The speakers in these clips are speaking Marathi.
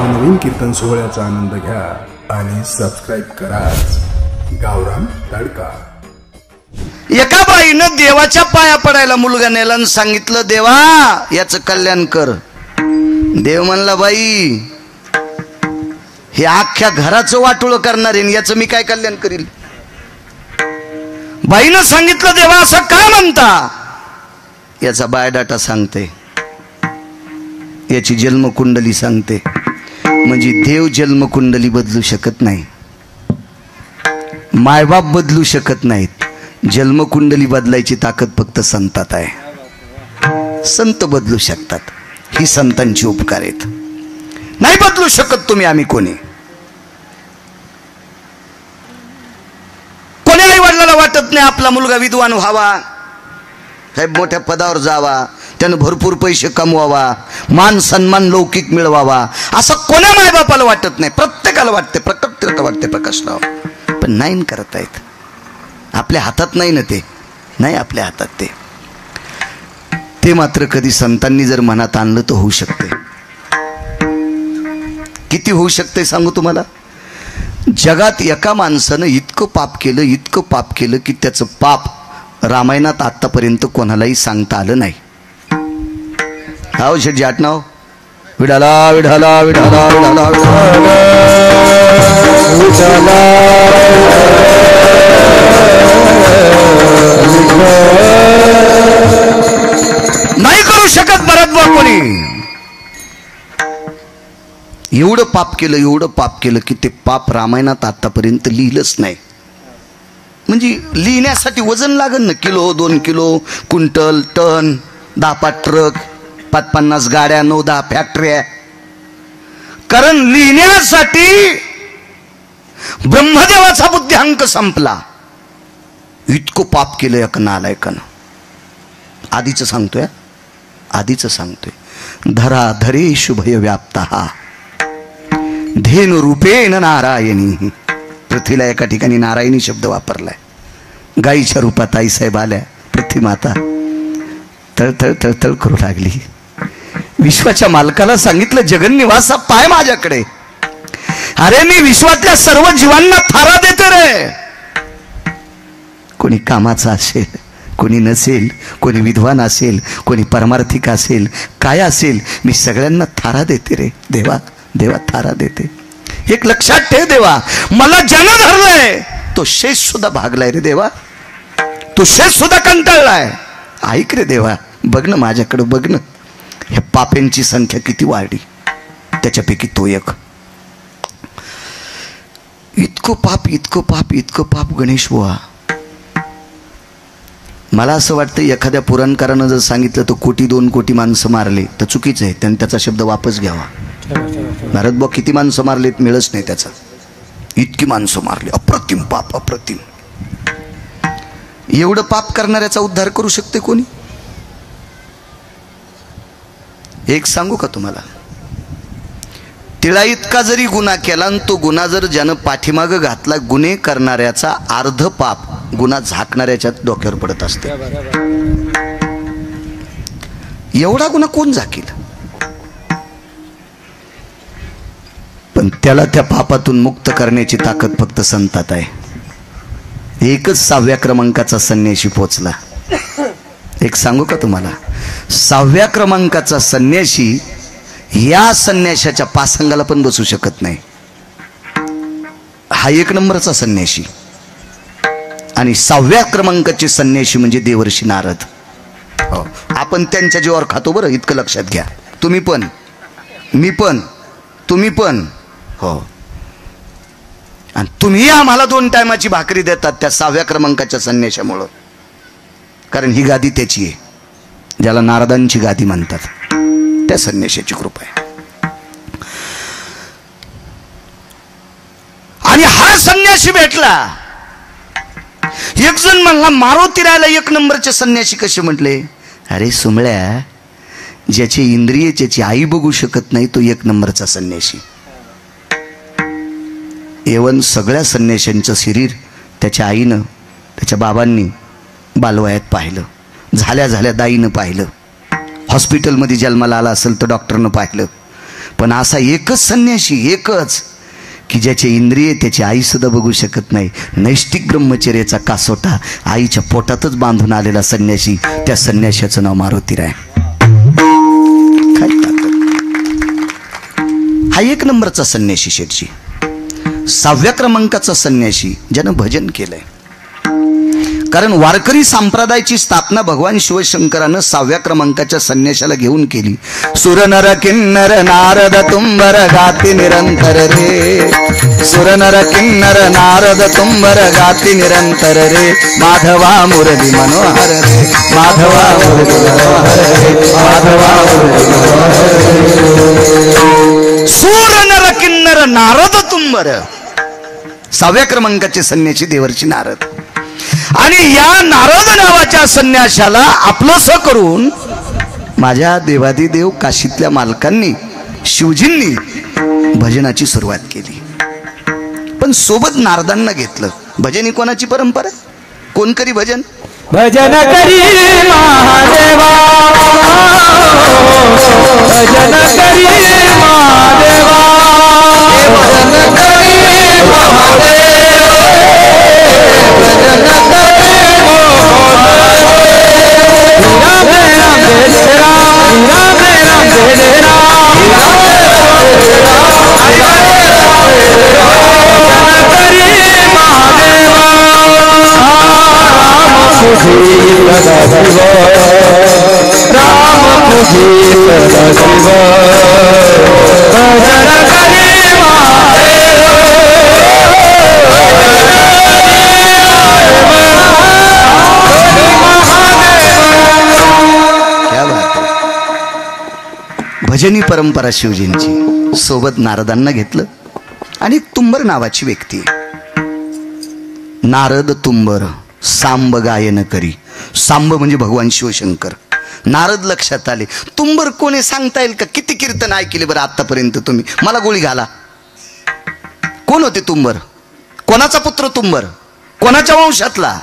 नवनवीन कीर्तन सोहळ्याचा आनंद घ्या आणि सबस्क्राईब करा गावरान तडका। एका बाईनं देवाच्या पाया पडायला मुलगा नेला आणि सांगितलं, देवा याचं कल्याण कर। देव म्हणला, बाई हे अख्ख्या घराचं वाटोळ करणार आहे, याचं मी काय कल्याण करील। बाईनं सांगितलं, देवा असं काय म्हणता? याचा बायोडाटा सांगते, याची जन्मकुंडली सांगते। म्हणजे देव जन्मकुंडली बदलू शकत नाही, मायबाप बदलू शकत नाहीत, जन्मकुंडली बदलायची ताकद फक्त संतात आहे। संत बदलू शकतात, ही संतांची उपकार आहेत। नाही बदलू शकत तुम्ही, आम्ही कोणी आई वडिलाला वाटत नाही आपला मुलगा विद्वान व्हावा, साहेब मोठ्या पदावर जावा, त्यानं भरपूर पैसे कमवावा, मान सन्मान लौकिक मिळवावा, असं कोण्या मायबापाला वाटत नाही। प्रत्येकाला वाटते, प्रकट वाटते प्रकाशराव, पण नाही करत आहेत। आपल्या हातात नाही ना, ते नाही आपल्या हातात। ते मात्र कधी संतांनी जर मनात आणलं तर होऊ शकते। किती होऊ शकते सांगू तुम्हाला। जगात एका माणसानं इतकं पाप केलं की त्याचं पाप रामायणात आतापर्यंत कोणालाही सांगता आलं नाही। हाव शेठजी आटनाव, विडाला विडाला विडाला विडाला नाही करू शकत भरतभाऊ कोणी। एवढं पाप केलं की ते पाप रामायणात आतापर्यंत लिहिलंच नाही। म्हणजे लिहिण्यासाठी वजन लागन ना, kilo 2 kilo, quintal, ton, 10-5 truck, 50 गाड्या, 9-10 फॅक्टऱ्या। कारण लिहिण्यासाठी ब्रह्मदेवाचा बुद्ध्यांक संपला। इतकं पाप केलं एका नालायकानं। आधीच सांगतोय धरा धरेषु भय व्याप्ता धेनु रूपेण नारायणी। पृथ्वीला एका ठिकाणी नारायणी शब्द वापरलाय। गाईच्या रूपात आईसाहेब आल्या, पृथ्वी माता तळतळ तळतळ करू लागली। विश्वाच्या मालकाला सांगितलं, जगन्निवासा पाय माझ्याकडे, अरे मी विश्वातल्या सर्व जीवांना थारा देते रे। कोणी कामाचा असेल, कोणी नसेल, कोणी विद्वान असेल, कोणी परमार्थिक असेल, काय असेल, मी सगळ्यांना थारा देते रे देवा। देवा थारा देते। एक लक्षात ठेव देवा, मला ज्यानं धरलंय तो शेष सुद्धा भागलाय रे देवा, तो शेष सुद्धा कंटाळलाय। ऐक रे देवा, बघ ना माझ्याकडे, बघ ना ह्या पाप्यांची संख्या किती वाढली, त्याच्यापैकी तो एक। इतकं पाप गणेश बुवा। मला असं वाटतं एखाद्या पुराणकारानं जर सांगितलं तर 1-2 कोटी माणसं मारले तर चुकीचं आहे, त्यांनी त्याचा शब्द वापस घ्यावा। भारतभाऊ किती माणसं मारलेत मिळच नाही त्याचा, इतकी माणसं मारली, अप्रतिम पाप, अप्रतिम। एवढं पाप करणाऱ्याचा उद्धार करू शकते कोणी? एक सांगू का तुम्हाला, तिळा इतका जरी गुन्हा केला आणि तो गुन्हा जर ज्यानं पाठीमागं घातला, गुन्हे करणाऱ्याचा अर्ध पाप गुन्हा झाकणाऱ्याच्या डोक्यावर पडत असते। एवढा गुन्हा कोण झाकील? पण त्याला त्या पापातून मुक्त करण्याची ताकद फक्त संतात आहे। एकच 6व्या क्रमांकाचा संन्यासी पोचला। एक सांगू का तुम्हाला, 6व्या क्रमांकाचा संन्यासी या संन्याशाच्या पासंगाला पण बसू शकत नाही। हा 1 नंबरचा संन्यासी आणि 6व्या क्रमांकाचे संन्यासी म्हणजे देवर्षी नारद। हो, आपण त्यांच्या जीवावर खातो बरं, इतकं लक्षात घ्या। तुम्ही पण, मी पण, तुम्ही पण, हो। आणि तुम्ही आम्हाला 2 टायमाची भाकरी देतात त्या 6व्या क्रमांकाच्या संन्याशामुळं, कारण ही गादी त्याची आहे, ज्याला नारदांची गादी म्हणतात, त्या संन्याशाची कृपा आहे। आणि हा संन्यासी भेटला। एक जण म्हणला, मारुतीरायला 1 नंबरचे संन्यासी कसे म्हटले? अरे सुमळ्या, ज्याची इंद्रिय ज्याची आई बघू शकत नाही तो 1 नंबरचा संन्यासी। एवन सगळ्या संन्याशांचं शरीर त्याच्या आईनं, त्याच्या बाबांनी बालवयात पाहिलं, झाल्या दाईनं पाहिलं, हॉस्पिटलमध्ये जन्माला आला असेल तर डॉक्टरनं पाहिलं, पण असा एकच संन्याशी, एकच की ज्याचे इंद्रिय त्याची आई सुद्धा बघू शकत नाही, नैष्टिक ब्रह्मचर्याचा कासोटा आईच्या पोटातच बांधून आलेला संन्यासी, त्या संन्याशाचं नाव मारुतीराय. हा एक नंबरचा संन्यासी शेठजी. 6व्या क्रमांकाचा संन्यासी ज्यानं भजन केलंय. कारण वारकरी संप्रदायाची स्थापना भगवान शिवशंकरानं 6व्या क्रमांकाच्या संन्याशाला घेऊन केली. सुरनर किन्नर नारद तुंबर गाती निरंतर रे, सुरनर किन्नर नारद तुंबर गाती निरंतर रे, माधवा मुरली मनोहर रे, माधवा मुरली मनोहर रे, माधवा मुरली मनोहर रे. सुरनर किन्नर नारद तुंबर, 6व्या क्रमांकाचे संन्यासी देवर्षी नारद. आणि या नारद नावाच्या संन्याशाला आपलंसं करून माझ्या देवादिदेव काशीतल्या मालकांनी, शिवजींनी भजनाची सुरुवात केली. पण सोबत नारदांना घेतलं. भजन ही कोणाची परंपरा? कोण करी भजन? भजन करी महादेवा, भजन करी महादेवा, भजन करी महादेवा, भजन भजनी परंपरा शिवजींची. सोबत नारदांना घेतलं. आणि तुंबर नावाची व्यक्ती, नारद तुंबर सांब गायन करी. सांब म्हणजे भगवान शिवशंकर. नारद लक्षात आले. तुंबर कोणी सांगता येईल का? किती कीर्तन ऐकले बरं आतापर्यंत तुम्ही? मला गोळी घाला. कोण होते तुंबर? कोणाचा पुत्र तुंबर? कोणाच्या वंशातला?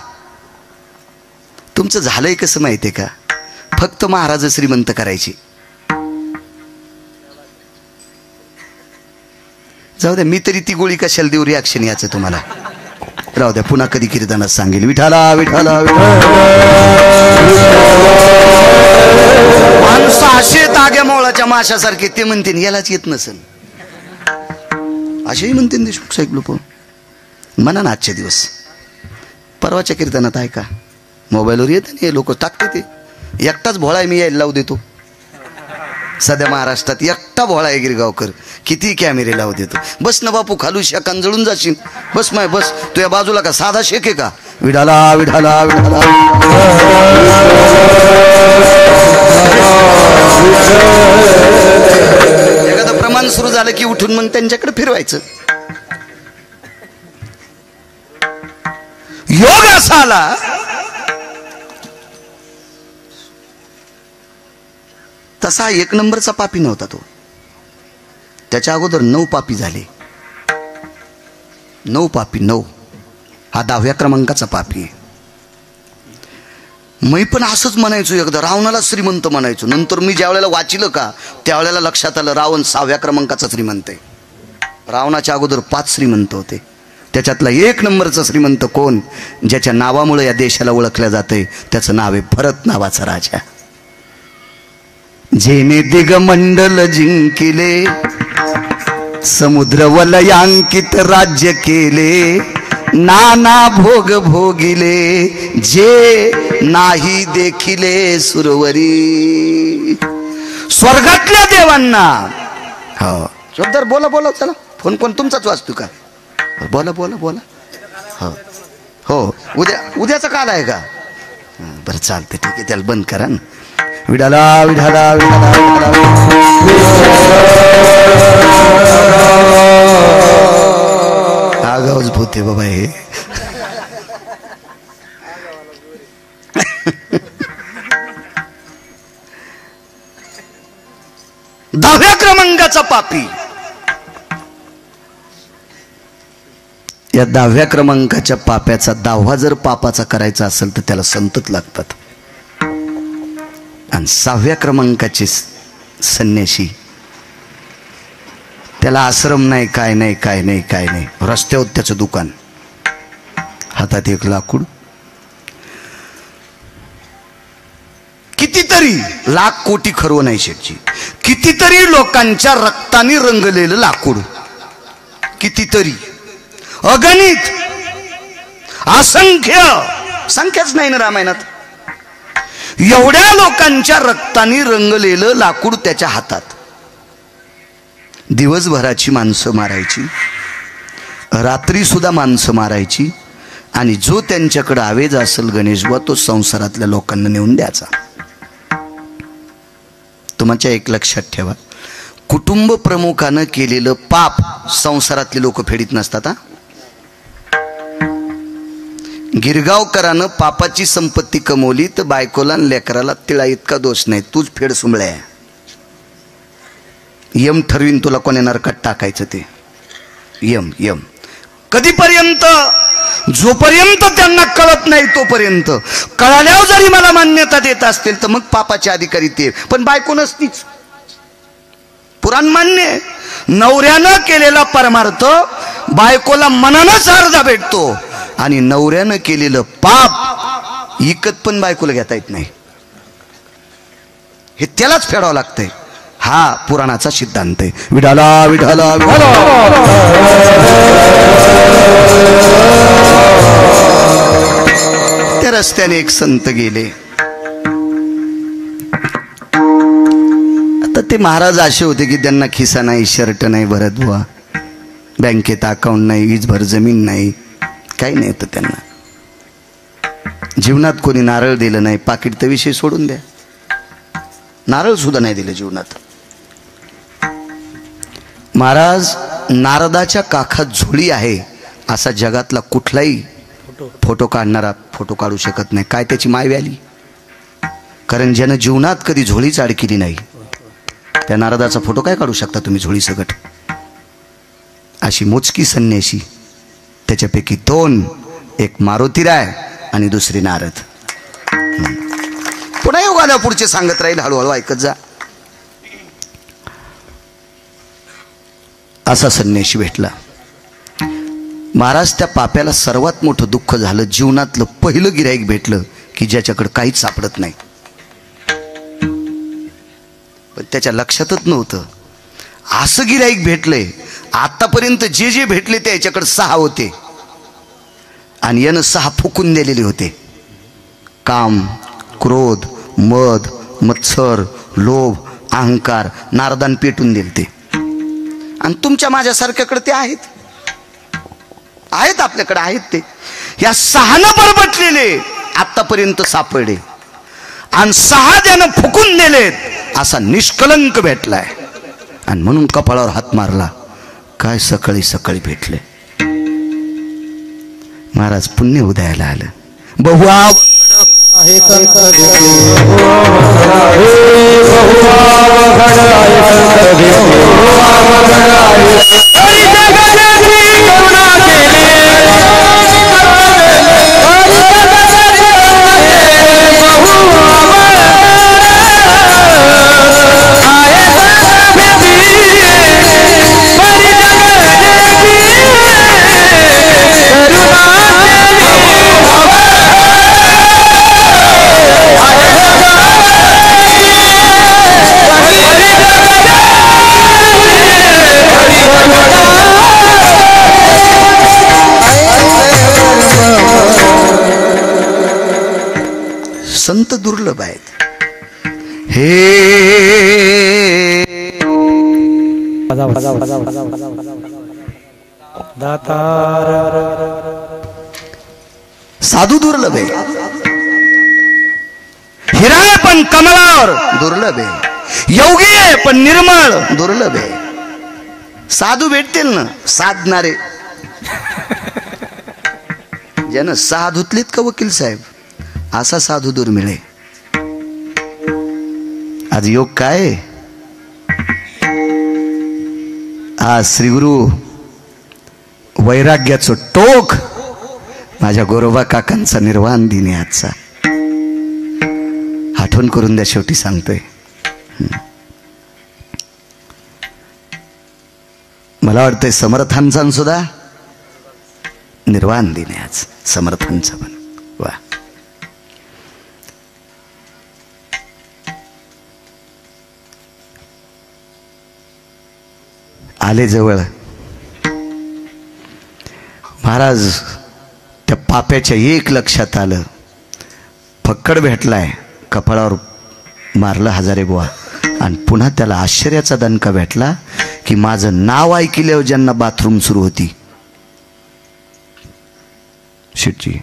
तुमचं झालंय कसं माहितीये का? फक्त महाराज श्रीमंत करायची. जाऊ द्या, मी तरी ती गोळी कशाला देऊ? रिॲक्शन याचं तुम्हाला राहू द्या. पुन्हा कधी कीर्तनात सांगेल विठाला विठाला विठाला. माणूस असे ताग्या मोळाच्या माशासारखे ते म्हणते यालाच येत नसेल, असेही म्हणते देशमुख साहेब लोक. म्हणा ना आजचे दिवस, परवाच्या कीर्तनात आहे का? मोबाईलवर येत नाही, लोक टाकते ते. एकटाच भोळा आहे, मी यायला लावू देतो. सध्या महाराष्ट्रात एकटा भोळा आहे गिरगावकर. किती कॅमेरे लावू देतो. बस ना बापू, खालू शाकान जळून जाशील. बस माय बस. तुझ्या बाजूला का साधा शेक आहे का? विठाला विठाला विठाला. एखादं प्रमाण सुरू झालं की उठून मग त्यांच्याकडे फिरवायचं. योग असा आला, तसा 1 नंबरचा पापी नव्हता तो. त्याच्या अगोदर 9 पापी झाले. 9 पापी, 9. हा 10व्या क्रमांकाचा पापी आहे. मी पण असंच म्हणायचो एकदा, रावणाला श्रीमंत म्हणायचो. नंतर मी ज्या वेळेला वाचिलं का त्यावेळेला लक्षात आलं रावण 6व्या क्रमांकाचा श्रीमंत आहे. रावणाच्या अगोदर 5 श्रीमंत होते. त्याच्यातला 1 नंबरचा श्रीमंत कोण? ज्याच्या नावामुळे या देशाला ओळखल्या जाते, त्याचं नाव आहे भरत नावाचा राजा. जेने दिगमंडल जिंकिले, समुद्र वलयांकित राज्य केले, नाना भोग भोगिले, जे नाही देखिले सुरवरी. स्वर्गातल्या देवांना. हो जोरदार बोला बोला. चला फोन कोण तुमचाच वाचतो का? बोला बोला बोला. हो हो, उद्याचा काल आहे का? बरं चालतं, ठीक आहे. त्याला बंद करा ना. विडाला विडाला विडाला आगाऊच भूते बाबा हे. दहाव्या क्रमांकाचा पापी. या 10व्या क्रमांकाच्या पाप्याचा 10वा जर पापाचा करायचा असेल तर त्याला संतत लागतात. आणि 6व्या क्रमांकाचे संन्यासी त्याला आश्रम नाही, काय नाही, काय नाही, काय नाही. रस्त्यावर त्याचं दुकान, हातात एक लाकूड. कितीतरी लाख कोटी खरवं नाही शेठजी, कितीतरी लोकांच्या रक्ताने रंगलेलं लाकूड, कितीतरी, अगणित, असंख्य, संख्याच नाही ना रामायणात. एवढ्या लोकांच्या रक्ताने रंगलेलं लाकूड त्याच्या हातात. दिवसभराची माणसं मारायची, रात्री सुद्धा माणसं मारायची, आणि जो त्यांच्याकडे आवेज असेल गणेशबुवा तो संसारातल्या लोकांना नेऊन द्यायचा. तुमच्या एक लक्षात ठेवा, कुटुंब प्रमुखानं केलेलं पाप संसारातले लोक फेडीत नसतात. हा, गिरगावकरानं पापाची संपत्ती कमवली तर बायकोला आणि लेकराला तिळा इतका दोष नाही, तूच फेड सुंबळ्या. यम ठरवीन तुला कोण्या नरकात टाकायचं ते. यम यम कधीपर्यंत? जोपर्यंत त्यांना कळत नाही तोपर्यंत. कळाल्यावर जरी मला मान्यता देत असतील तर मग पापाचे अधिकारी ते, पण बायको नसतीच. पुराण मान्य, नवऱ्यानं केलेला परमार्थ बायकोला मनानंच अर्धा भेटतो, आणि नवऱ्यानं केलेलं पाप इकत पण बायकोला घेता येत नाही. हे त्यालाच फेडावं लागतंय. हा पुराणाचा सिद्धांत आहे. विठाला विठाला विठाला. त्या रस्त्याने एक संत गेले. आता ते महाराज असे होते की त्यांना खिसा नाही, शर्ट नाही भरत बुवा, बँकेत अकाउंट नाही, वीजभर जमीन नाही, काही नाही होतं त्यांना. जीवनात कोणी नारळ दिलं नाही, पाकिट तर विषय सोडून द्या, नारळ सुद्धा नाही दिलं जीवनात. महाराज नारदाच्या काखात झोळी आहे असा जगातला कुठलाही फोटो काढणारा फोटो काढू शकत नाही. काय त्याची माय व्याली? कारण ज्यानं जीवनात कधी झोळीच अडकिली नाही त्या नारदाचा फोटो काय काढू शकता तुम्ही झोळी सकट? अशी मोजकी संन्यासी, त्याच्यापैकी दोन, एक मारुतीराय आणि दुसरी नारद. पुन्हा योग आल्या पुढचे सांगत राहील, हळूहळू ऐकत जा. असा संन्यासी भेटला. महाराज त्या पाप्याला सर्वात मोठं दुःख झालं. जीवनातलं पहिलं गिऱ्हाईक भेटलं की ज्याच्याकडे काहीच सापडत नाही. पण त्याच्या लक्षातच नव्हतं असं गिऱ्हाईक भेटलंय. आतापर्यंत जे जे भेटले ते याच्याकडे 6 होते आणि यानं 6 फुकून दिलेले होते. काम, क्रोध, मद, मत्सर, लोभ, अहंकार नारदान पेटून दिले ते. आणि तुमच्या माझ्यासारख्याकडे ते आहेत, आहेत आपल्याकडे आहेत ते. या 6नं बरबटलेले आतापर्यंत सापडले आणि 6 त्यानं फुकून दिलेत असा निष्कलंक भेटलाय. आणि म्हणून कपाळावर हात मारला, काय सकाळी सकाळी भेटले. महाराज पुण्य उदयाला आलं. बहुआ संत दुर्लभ आहेत. हे साधू दुर्लभ आहे. हिरा आहे पण कमलावर दुर्लभ आहे. योगी आहे पण निर्मळ दुर्लभ आहे. साधू भेटतील ना साधणारे, ज्यानं 6 धुतलीत का वकील साहेब, असा साधू दुर्मिळ आहे. आज योग काय? आज श्रीगुरु वैराग्याचं टोक माझ्या गोरोबा काकांचा निर्वाण दिन आहे आजचा. आठवण करून द्या, शेवटी सांगतोय. मला वाटतंय समर्थांचा सुद्धा निर्वाण दिन आहे आज, समर्थांचा पण. वा, आले जवळ महाराज. त्या पाप्याच्या एक लक्षात आलं, फक्कड भेटलाय, कपाळावर मारलं हजारे बुवा, आणि पुन्हा त्याला आश्चर्याचा दणका भेटला की माझं नाव ऐकल्यावर ज्यांना बाथरूम सुरू होती, शेटजी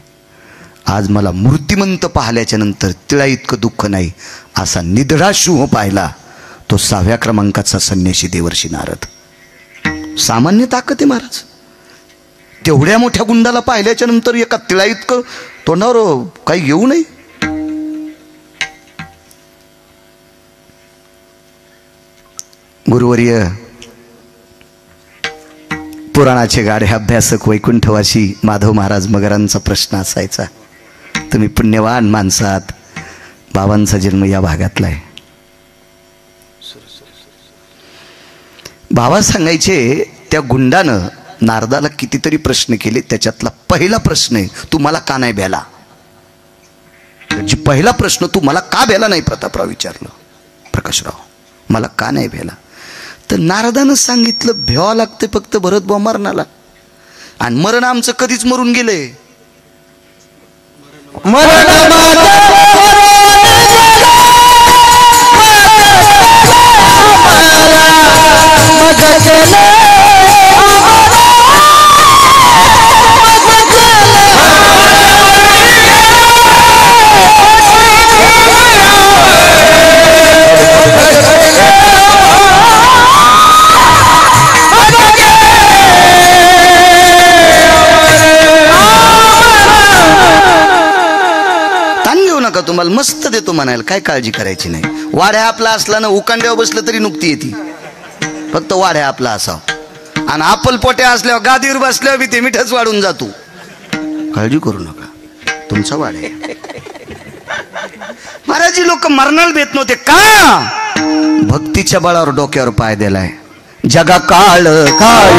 आज मला मूर्तिमंत पाहिल्याच्या नंतर तिला इतकं दुःख नाही, असा निधडा शुभ पाहिला तो 6व्या क्रमांकाचा संन्यासी देवर्षी नारद. सामान्य ताकद आहे महाराज. तेवढ्या मोठ्या गुंडाला पाहिल्याच्या नंतर एका तिळा इतकं तोंडावर काही घेऊ नये. गुरुवर्य पुराणाचे गाढे अभ्यासक वैकुंठवासी माधव महाराज मगरांचा प्रश्न असायचा, तुम्ही पुण्यवान माणसात, बाबांचा जन्म या भागातला आहे. बाबा सांगायचे त्या गुंडानं नारदाला कितीतरी प्रश्न केले, त्याच्यातला पहिला प्रश्न आहे, तू मला का नाही भेला. पहिला प्रश्न, तू मला का भेला नाही प्रतापराव विचारलं, प्रकाशराव मला का नाही भेला. तर नारदानं सांगितलं, भेवा लागते फक्त भरत बुवा मरणाला, आणि मरण आमचं कधीच मरून गेलंय. तुम्हाला मस्त देतो म्हणायला, काय काळजी करायची नाही. वाड्या आपला असला ना, उकांड्यावर बसलं तरी नुकती येते, फक्त वाड्या आपला असावं. आणि आपल पोट्या असल्यावर गादीवर बसल्यावर बी ते मिठच वाढून जातो. काळजी करू नका, तुमचा वाड्या. महाराज लोक मरणाला भेट नव्हते का, भक्तीच्या बळावर डोक्यावर पाय दिलाय. जगा काळ काळ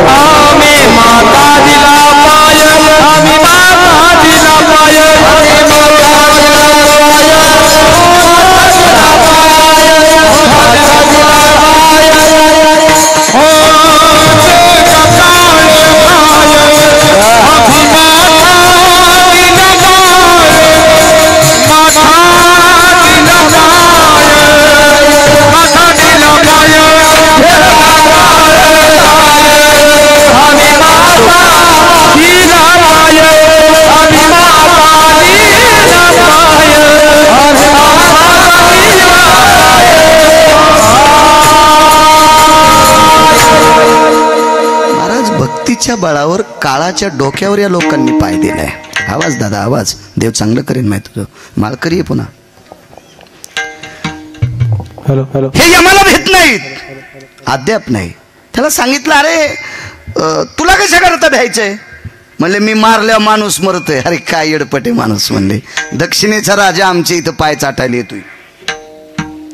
आम्ही माता दिला पाय, आम्ही माता दिला पाय, भक्तीच्या बळावर काळाच्या डोक्यावर या लोकांनी पाय दिलाय. आवाज दादा आवाज, देव चांगलं करेन माहिती तुझं, मालकरी आहे पुन्हा. हॅलो हॅलो, हे आम्हाला भेट नाहीत, अद्याप नाही. त्याला सांगितलं, अरे तुला कशा करता भ्यायचंय. म्हणले मी मारल्यावर माणूस मरतोय. अरे काय येडपटे माणूस. म्हणले दक्षिणेचा राजा आमच्या इथं पाय चाटायला येतोय.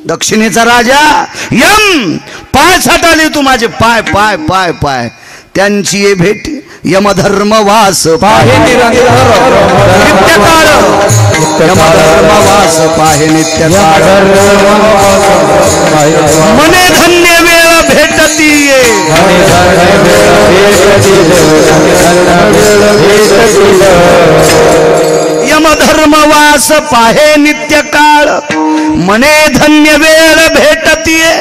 दक्षिणेचा राजा यम पाय चाटायला येतो माझे, पाय पाय पाय पाय. त्यांची ये भेट यमधर्मवास पाहे नित्यकाळ, यमधर्मवास पाहे नित्यकाळ. मने धन्य वेळ भेटती ये, यमधर्मवास पाहे नित्यकाळ. मने धन्य वेळ भेटती ये.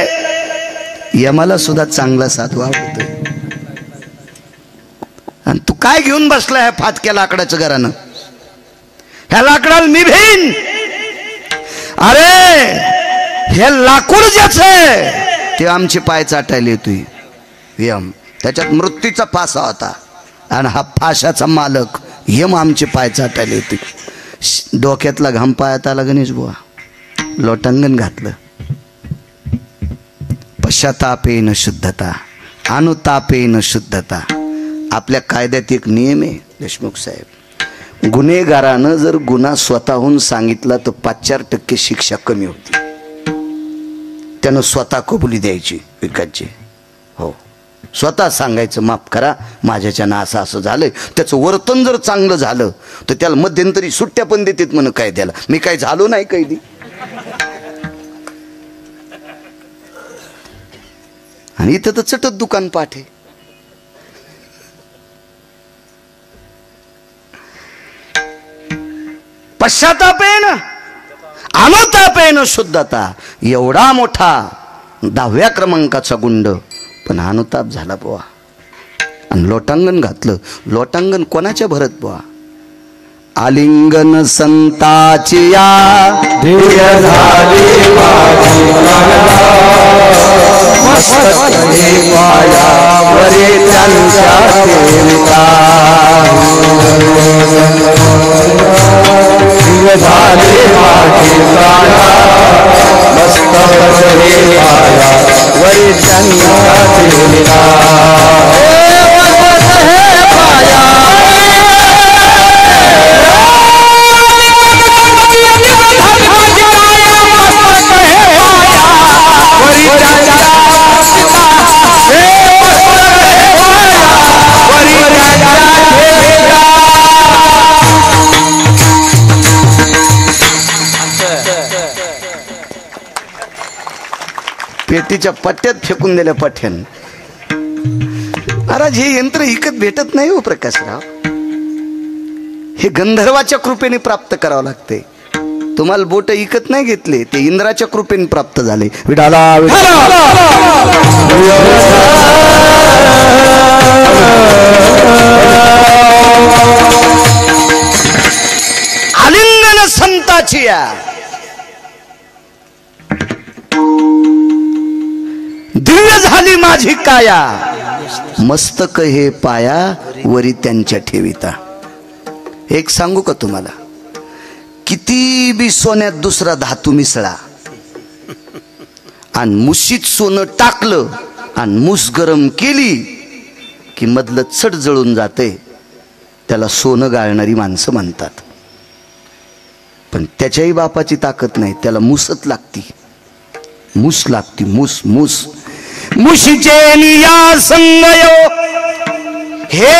यमाला सुद्धा चांगला साधू आवडतोय. आणि तू काय घेऊन बसला ह्या फाटक्या लाकडाचं घरानं. ह्या लाकडाला मी भेन. अरे हे लाकूड ज्याच आहे ते आमचे पाय चाटायला येतोय. यम त्याच्यात मृत्यूचा फासा होता, आणि हा फाशाचा मालक यम आमचे पाय चाटायला येतोय. डोक्यातला घाम पायात आला गणेश बुवा, लोटांगण घातलं. पश्चातापेन शुद्धता, अनुतापेन शुद्धता. आपल्या कायद्यात एक नियम आहे देशमुख साहेब, गुन्हेगारानं जर गुन्हा स्वतःहून सांगितला तर 5-4% शिक्षा कमी होती. त्यानं स्वतः कबुली द्यायची विकासची. हो, स्वतः सांगायचं माफ करा माझ्याच्यानं असं असं झालंय. त्याचं वर्तन जर चांगलं झालं तर त्याला मध्यंतरी सुट्ट्या पण देतात म्हण काय त्याला. मी काय झालो नाही कैदी. आणि इथं तर चटत दुकान पाठ आहे. पश्चातापेन अनुतापेन शुद्धता, एवढा मोठा 10व्या क्रमांकाचा गुंड पण अनुताप झाला बुवा. आणि लोटांगण घातलं. लोटांगण कोणाच्या भरत बुवा? आलिंगन संताची या दिव्य झाली माझी मस्तके पायावरी त्यांच्या देवता. दिव्य झाली माझी मस्तके पायावरी त्यांच्या देवता. पेटीच्या पट्ट्यात फेकून दिल्या पठ्यान. महाराज हे यंत्र इकत भेटत नाही हो प्रकाशराव. हे गंधर्वाच्या कृपेने प्राप्त करावं लागते. तुम्हाला बोट इकत नाही घेतले, ते इंद्राच्या कृपेने प्राप्त झाले. विडाला आलिंगन संताची या दिव्य झाली माझी काया, मस्तक हे पाया वरी त्यांच्या ठेविता. एक सांगू का तुम्हाला, किती बी सोन्यात दुसरा धातू मिसळा आणि मुशीत सोनं टाकलं आणि मूस गरम केली की मधलं चट जळून जाते. त्याला सोनं गाळणारी माणसं म्हणतात. पण त्याच्याही बापाची ताकद नाही, त्याला मुसत लागती. मूस लागती, मूस मूस. मुशीचे निया संगयो हे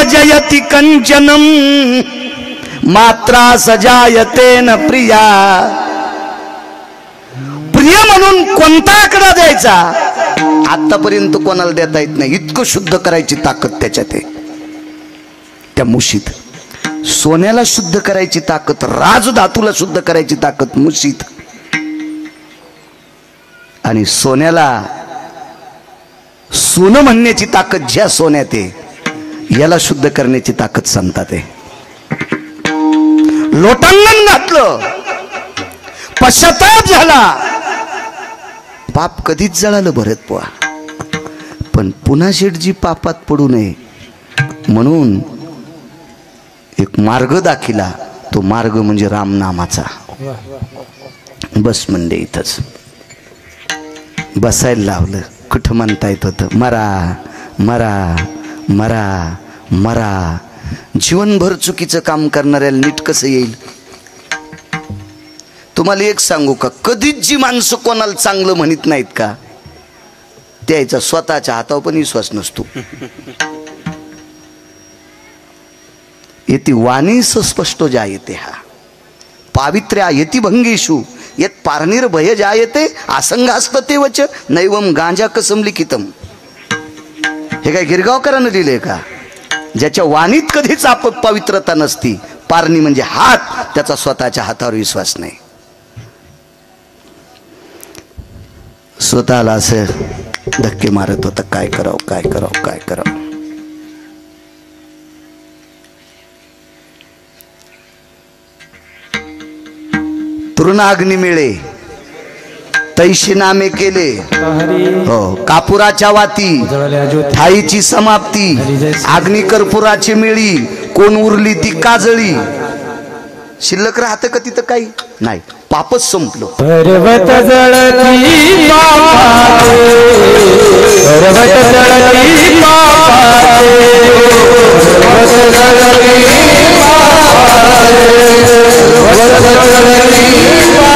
जयति कंचनम मात्रा सजायते न प्रिया. प्रिय म्हणून कोणता आकडा द्यायचा आतापर्यंत कोणाला देता येत नाही. इतकं शुद्ध करायची ताकद त्याच्यात आहे. त्या मुशीत सोन्याला शुद्ध करायची ताकद, राजधातूला शुद्ध करायची ताकद मुशीत. आणि सोन्याला सोनं म्हणण्याची ताकद ज्या सोन्यात आहे, याला शुद्ध करण्याची ताकद संतात आहे. लोटांगण घातलं, पश्चाताप झाला, पाप कधीच जळालं भरत पोहा. पण पुन्हा शेठजी पापात पडू नये म्हणून एक मार्ग दाखिला. तो मार्ग म्हणजे रामनामाचा. बस म्हणजे इथंच बसायला लावलं. कुठं म्हणता येत होतं मरा मरा मरा मरा. जीवनभर चुकीचं काम करणाऱ्याला नीट कसं येईल? तुम्हाला एक सांगू का, कधीच जी माणसं कोणाला चांगलं म्हणत नाहीत का, त्याचा स्वतःच्या हातावर पण विश्वास नसतो. येती वाणी स्पष्ट जायते हा पावित्र्या येती भंगेशु येत पारणीर भय जायते आसंगास्त ते वच नैवम गांजा कसम लिखितम. हे काय गिरगावकरांना लिहिले का? ज्याच्या वाणीत कधीच पवित्रता नसती, पारणी म्हणजे हात, त्याचा स्वतःच्या हातावर विश्वास नाही. स्वतःला असं धक्के मारत होता, काय करावं काय करावं काय करावं. तृणाग्नी मिळे तैशी नामे केले, हो कापुराच्या वाती ठाईची समाप्ती. अग्नी कर्पुराची मिळी कोण उरली ती काजळी. शिल्लक राहतं का तिथं काही नाही, पापच संपलं. पर्वत जळती पापाचे, पर्वत जळती पापाचे, पर्वत जळती पापाचे, पर्वत जळती पापाचे.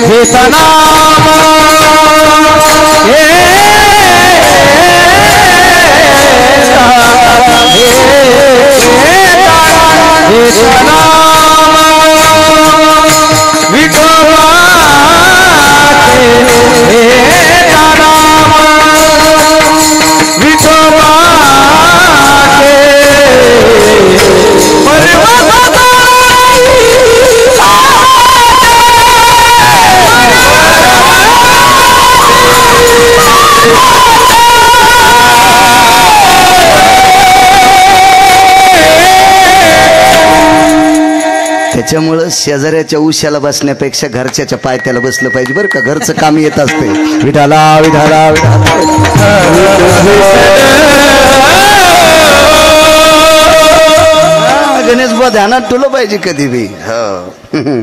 हे सना त्याच्यामुळं शेजाऱ्याच्या उशाला बसण्यापेक्षा घरच्याच्या पायथ्याला बसलं पाहिजे बरं का. घरचं काम येत असते. विठाला विठाला गणेश बा ध्यानात ठेवलं पाहिजे कधी बी. हो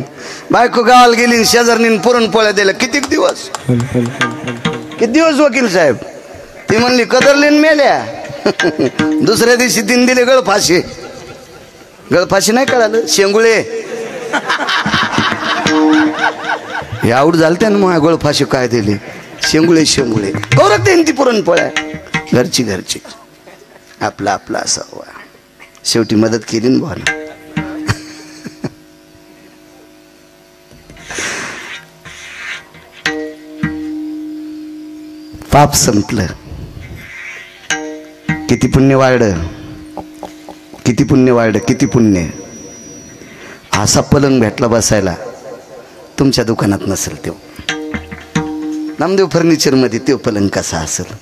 बायको गावाला गेली शेजारनी पुरणपोळ्या दिल्या. किती दिवस वकील साहेब. ती म्हणली कदरलीन मेल्या. दुसऱ्या दिवशी तीन दिले गळफाशी. गळफाशी नाही कळालं शेंगुळे हे आवड झालते ना. मग गळफाशी काय दिली शेंगुळे शेंगुळे कौरक देईन ती पुरणपोळ्या. घरची घरची आपला आपला असावा. शेवटी मदत केली ना भावना. पाप संपलं. किती पुण्य वाढलं. किती पुण्य वाढलं. किती पुण्य. असा पलंग भेटला बसायला तुमच्या दुकानात नसेल. तो नामदेव फर्निचर मध्ये तो पलंग कसा असेल.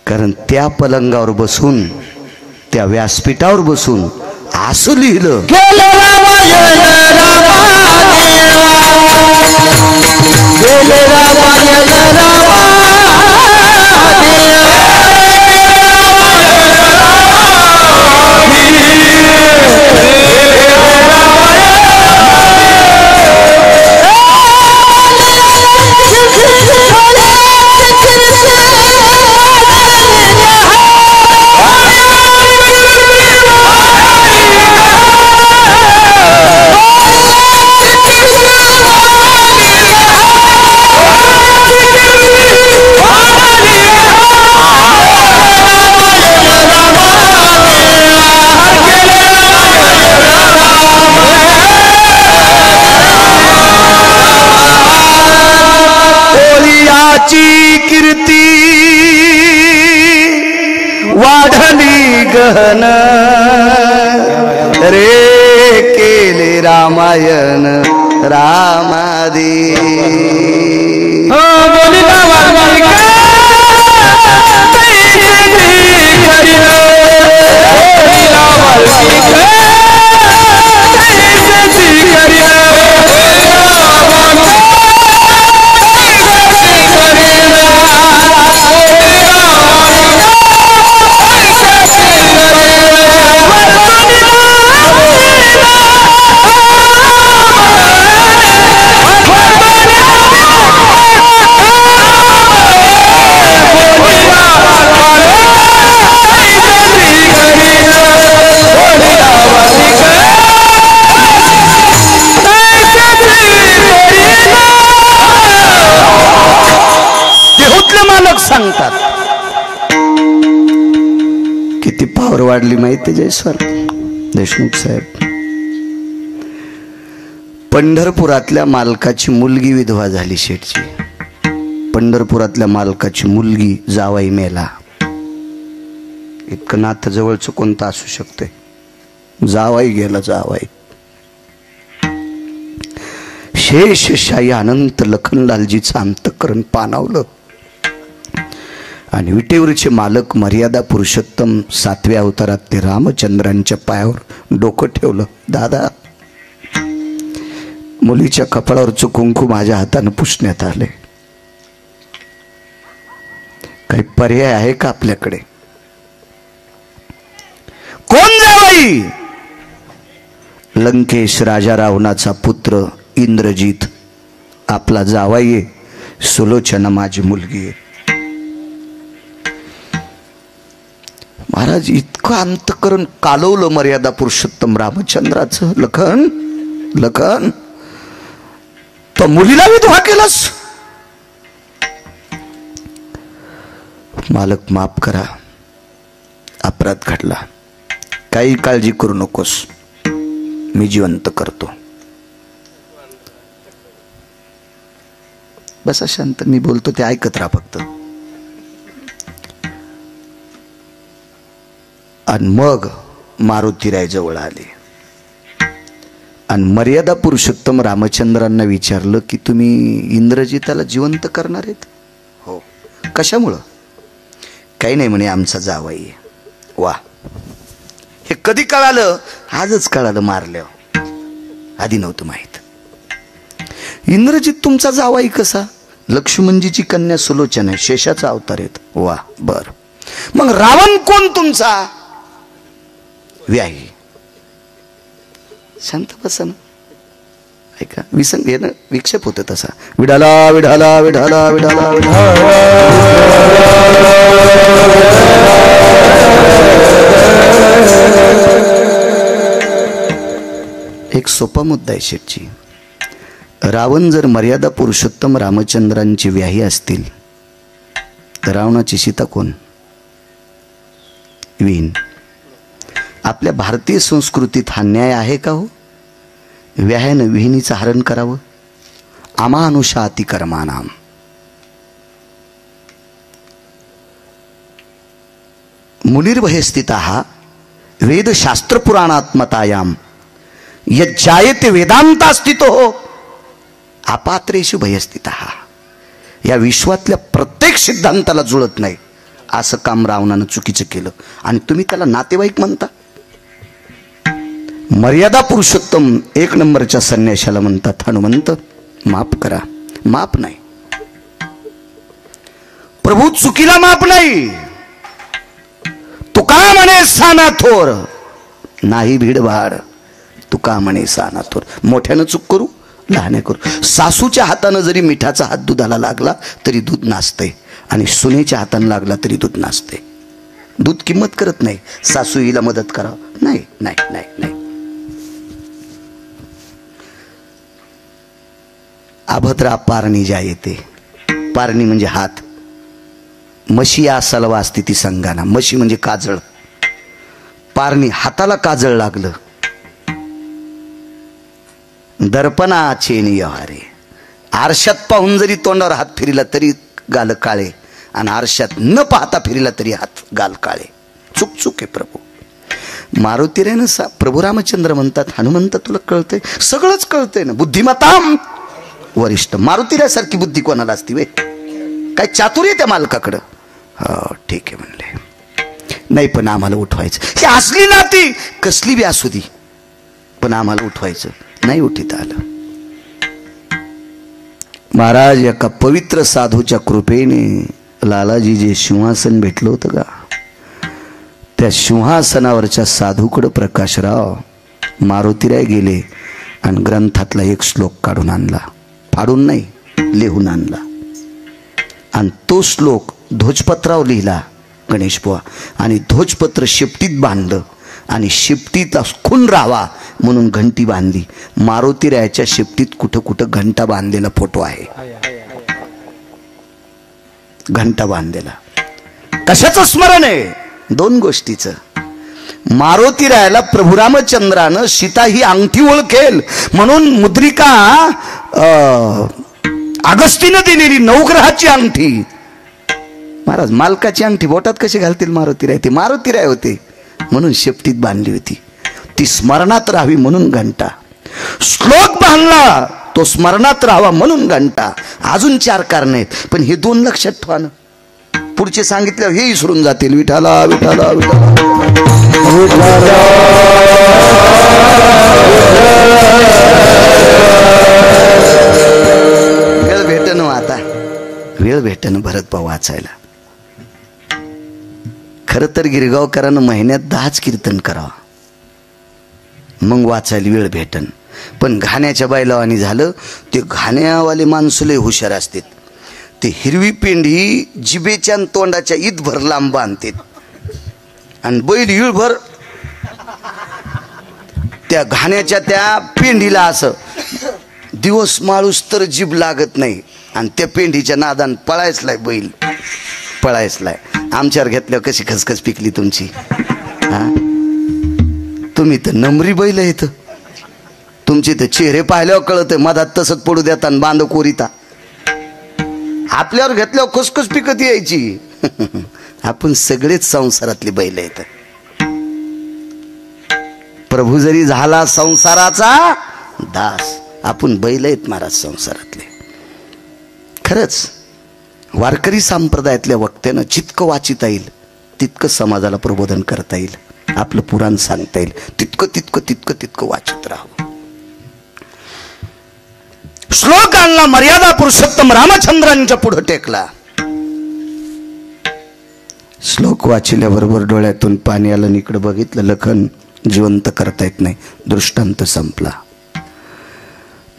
कारण त्या पलंगावर बसून त्या व्यासपीठावर बसून असं लिहिलं कीर्ती वाढली गहन रे केले रामायण रामादी. सांगतात किती पावर वाढली माहिती जयस्वाल देशमुख साहेब. पंढरपुरातल्या मालकाची मुलगी विधवा झाली शेठची. पंढरपुरातल्या मालकाची मुलगी जावाई मेला. इतकं नातं जवळचं कोणतं असू शकते. जावाई गेला जावाई. शेषशाही अनंत लखनलालजीचं अंतःकरण पाणावलं आणि विटेवरचे मालक मर्यादा पुरुषोत्तम 7व्या अवतारातले रामचंद्रांच्या पायावर डोकं ठेवलं. दादा मुलीच्या कपाळावरचं कुंकू माझ्या हाताने पुसण्यात आले. काही पर्याय आहे का आपल्याकडे. कोण जावई. लंकेश राजा रावणाचा पुत्र इंद्रजित आपला जावाई. सुलोचना माझी मुलगी आहे. महाराज इतकं अंतःकरण कालवलं मर्यादा पुरुषोत्तम रामचंद्राचं. लखन लखन तो मुलीला विधवा केलास. मालक माफ करा अपराध घडला. काही काळजी करू नकोस मी जिवंत करतो. बसा शांत. मी बोलतो ते ऐकत राहा फक्त. आणि मग मारुतीराय जवळ आले आणि मर्यादा पुरुषोत्तम रामचंद्रांना विचारलं की तुम्ही इंद्रजिताला जिवंत करणार आहेत. हो. कशामुळं. काही नाही म्हणे आमचा जावई. वा हे कधी कळालं? आजच कळालं मारल्यावर, आधी नव्हतं माहित. इंद्रजित तुमचा जावाई कसा? लक्ष्मणजीची कन्या सुलोचना आहे, शेषाचा अवतार येत. वा, बर. मग रावण कोण तुमचा? व्याही. शांत बसा ना, ऐका. विसंग हे ना विक्षेप होत तसा. विडाला विडाला विडाला विडाला विडाला. एक सोपा मुद्दा आहे शेठजी. रावण जर मर्यादा पुरुषोत्तम रामचंद्रांची व्याही असतील तर रावणाची सीता कोण? विहीन. आपल्या भारतीय संस्कृतीत हा न्याय आहे का हो? व्याह्यानं विहिनीचं हरण करावं? अमानुषा अतिकर्मानाम. मुनिर्भय स्थिताः वेदशास्त्र पुराणात्मतायाम यज्जायते वेदांता स्थितो अपात्रेषु भयस्थितः. या विश्वातल्या प्रत्येक सिद्धांताला जुळत नाही असं काम रावणानं चुकीचं केलं आणि तुम्ही त्याला नातेवाईक म्हणता. मर्यादा पुरुषोत्तम एक नंबरच्या संन्याशाला म्हणतात हनुमंत माफ करा. माफ नाही प्रभू, चुकीला माफ नाही. तुका म्हणे साना थोर नाही भीडभाड. तुका म्हणे साना थोर. मोठ्यानं चूक करू, लहान करू. सासूच्या हातानं जरी मिठाचा हात दुधाला लागला तरी दूध नासते आणि सुनेच्या हातानं लागला तरी दूध नासते. दूध किंमत करत नाही. सासू हिला मदत करावं नाही नाही नाही नाही. अभद्रा पारणी ज्या येते. पारणी म्हणजे हात. म्हशी या सलवा असते ती संगाना. म्हशी म्हणजे काजळ. पारणी हाताला काजळ लागलं. दर्पणा चेनी यहारे. आरशात पाहून जरी तोंडावर हात फिरला तरी गाल काळे आणि आरशात न पाहता फिरला तरी हात गाल काळे. चूक चूक आहे प्रभू. मारुती रे ना प्रभू रामचंद्र म्हणतात हनुमंत तुला कळतंय? सगळंच कळतंय ना. बुद्धिमताम वरिष्ठ. मारुतीऱ्यासारखी बुद्धी कोणाला असती वे? काय चातुर्य त्या मालकाकडं? हो ठीक आहे म्हणले. नाही पण आम्हाला उठवायचं. ही असली नाती कसली बी असू दी पण आम्हाला उठवायचं. नाही उठीत आलं. महाराज एका पवित्र साधूच्या कृपेने लालाजी जे सिंहासन भेटलं होतं का, त्या सिंहासनावरच्या साधूकडं प्रकाशराव मारुतीराय गेले आणि ग्रंथातला एक श्लोक काढून आणला. फाडून नाही, लिहून आणला. आणि तो श्लोक ध्वजपत्रावर लिहिला गणेश बुवा आणि ध्वजपत्र शिपटीत बांधलं आणि शिपटीत खून राहावा म्हणून घंटी बांधली. मारुतीरायाच्या शिपटीत कुठं कुठं घंटा बांधलेला फोटो आहे. घंटा बांधलेला. कशाचं स्मरण आहे? दोन गोष्टीचं. मारुतीरायाला प्रभू रामचंद्रानं सीता ही अंगठी ओळखेल म्हणून मुद्रिका अगस्तीनं दिलेली नवग्रहाची अंगठी. महाराज मालकाची अंगठी बोटात कशी घालतील मारुतीराय? ते मारुतीराय होते म्हणून शेपटीत बांधली होती. ती स्मरणात राहावी म्हणून घंटा. श्लोक बांधला तो स्मरणात राहावा म्हणून घंटा. अजून 4 कारण आहेत पण हे 2 लक्षात ठेवा ना. पुढचे सांगितल्यावर हे विसरून जातील. विठाला विठाला विठाला वेळ भेटन आता. वेळ भेटन भरत भाऊ वाचायला. खरं तर गिरगावकरांना महिन्यात 10च कीर्तन करावं मग वाचायला वेळ भेटन. पण घाण्याच्या बैलावानी झालं. ते घाण्यावाले माणसं लय हुशार असतात. ते हिरवी पेंढी जिबेच्या तोंडाच्या ईदभर लांब बांधतात आणि बैल इळभर त्या घाण्याच्या त्या पेंढीला असं दिवस माळूस तर जीभ लागत नाही आणि त्या पेंढीच्या नादान पळायचलाय बैल पळायचलाय. आमच्यावर घेतल्यावर कशी खसखस पिकली तुमची. हा तुम्ही तर नमरी बैल येत. तुमचे तर चेहरे पाहिल्यावर कळत मधात तसंच पडू देता आणि बांध कोरिता. आपल्यावर घेतल्यावर खुसखुस पिकत यायची. आपण सगळेच संसारातले बैल आहेत. प्रभू जरी झाला संसाराचा दास आपण बैल आहेत महाराज संसारातले. खरंच वारकरी संप्रदायातल्या वक्त्यानं जितकं वाचिता येईल तितकं समाजाला प्रबोधन करता येईल. आपलं पुराण सांगता येईल तितकं तितकं तितकं तितकं वाचत राहावं. श्लोक आणला, मर्यादा पुरुषोत्तम रामचंद्रांच्या पुढे टेकला. श्लोक वाचल्याबरोबर डोळ्यातून पाणी आलं आणि इकडे बघितलं, लखन जिवंत करता येत नाही, दृष्टांत संपला.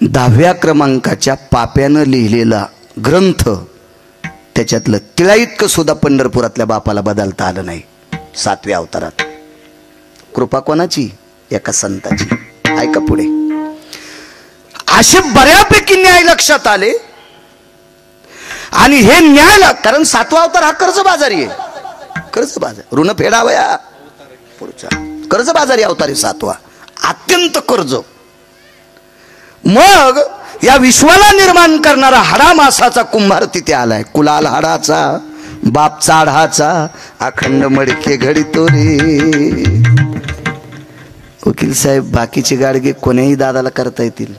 10व्या क्रमांकाच्या पाप्यानं लिहिलेला ग्रंथ, त्याच्यातलं तिळा इतकं सुद्धा पंढरपुरातल्या बापाला बदलता आलं नाही. 7व्या अवतारात कृपा कोणाची? एका संताची. ऐका पुढे. असे बऱ्यापैकी न्याय लक्षात आले आणि हे न्याय, कारण 7वा अवतार हा कर्जबाजारी आहे. कर्जबाजार, ऋण फेडावया पुढचा कर्जबाजारी अवतार आहे 7वा, अत्यंत कर्ज. मग या विश्वाला निर्माण करणारा हाडामासाचा कुंभार तिथे आलाय. कुलाल हाडाचा, बाप चाढाचा, अखंड मडके घडितो रे. वकील साहेब, बाकीचे गाडगे कोण्याही दादाला करता येतील.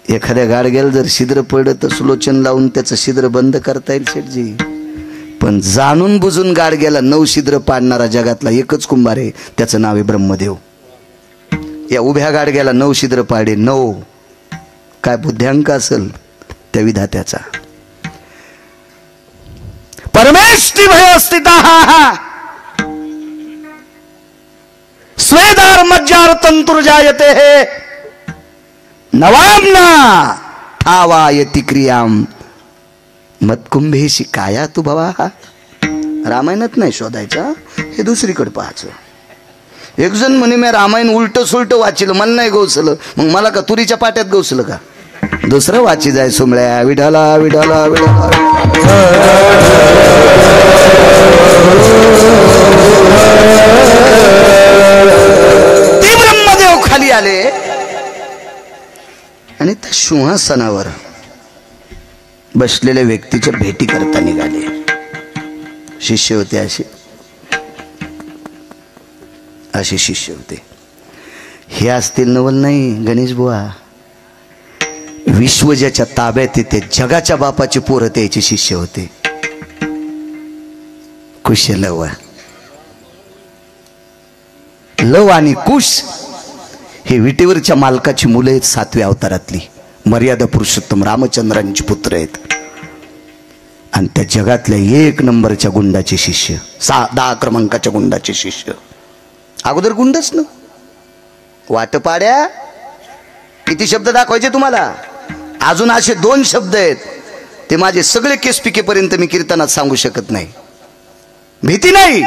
एखाद्या गाडग्याला जर छिद्र पडलं तर सुलोचन लावून त्याचं छिद्र बंद करता येईल शेठजी. पण जाणून बुजून गाडग्याला 9 छिद्र पाडणारा जगातला एकच कुंभार आहे, त्याचं नाव आहे ब्रह्मदेव. या उभ्या गाडग्याला 9 छिद्र पाडे. 9 काय बुद्ध्यांक असेल त्या विधात्याचा. परमेष्ठी भय स्थिता स्वेदार मज्जार तंतुर्जायते हे नवामना ठावायति क्रियाम मतकुंभेशी काया तू भवा. रामायणात नाही शोधायचा, हे दुसरीकडे पाहायचं. एक जण म्हणे मी रामायण उलट सुलट वाचिलं, मला नाही गवसलं. मग मला का तुरीच्या पाट्यात गवसलं का? दुसरं वाची जाय सुमळ्या. विठाला विठाला विठाला. ते ब्रह्मदेव खाली आले आणि त्या सिंहासनावर बसलेल्या व्यक्तीच्या भेटी करता निघाले. शिष्य होते असे शिष्य होते. हे असतील नवल नाही गणेश बुवा. विश्व ज्याच्या ताब्यात येते, जगाच्या बापाचे पोरं त्याचे शिष्य होते. कुश लव आणि कुश हे विटेवरच्या मालकाची मुलं आहेत. 7व्या अवतारातली मर्यादा पुरुषोत्तम रामचंद्रांची पुत्र आहेत. आणि त्या जगातल्या 1 नंबरच्या गुंडाचे शिष्य, 10 क्रमांकाच्या गुंडाचे शिष्य. अगोदर गुंडच ना. वाटपाड्या किती शब्द दाखवायचे तुम्हाला? अजून असे 2 शब्द आहेत, ते माझे सगळे केस पिकेपर्यंत मी कीर्तनात सांगू शकत नाही. भीती नाही,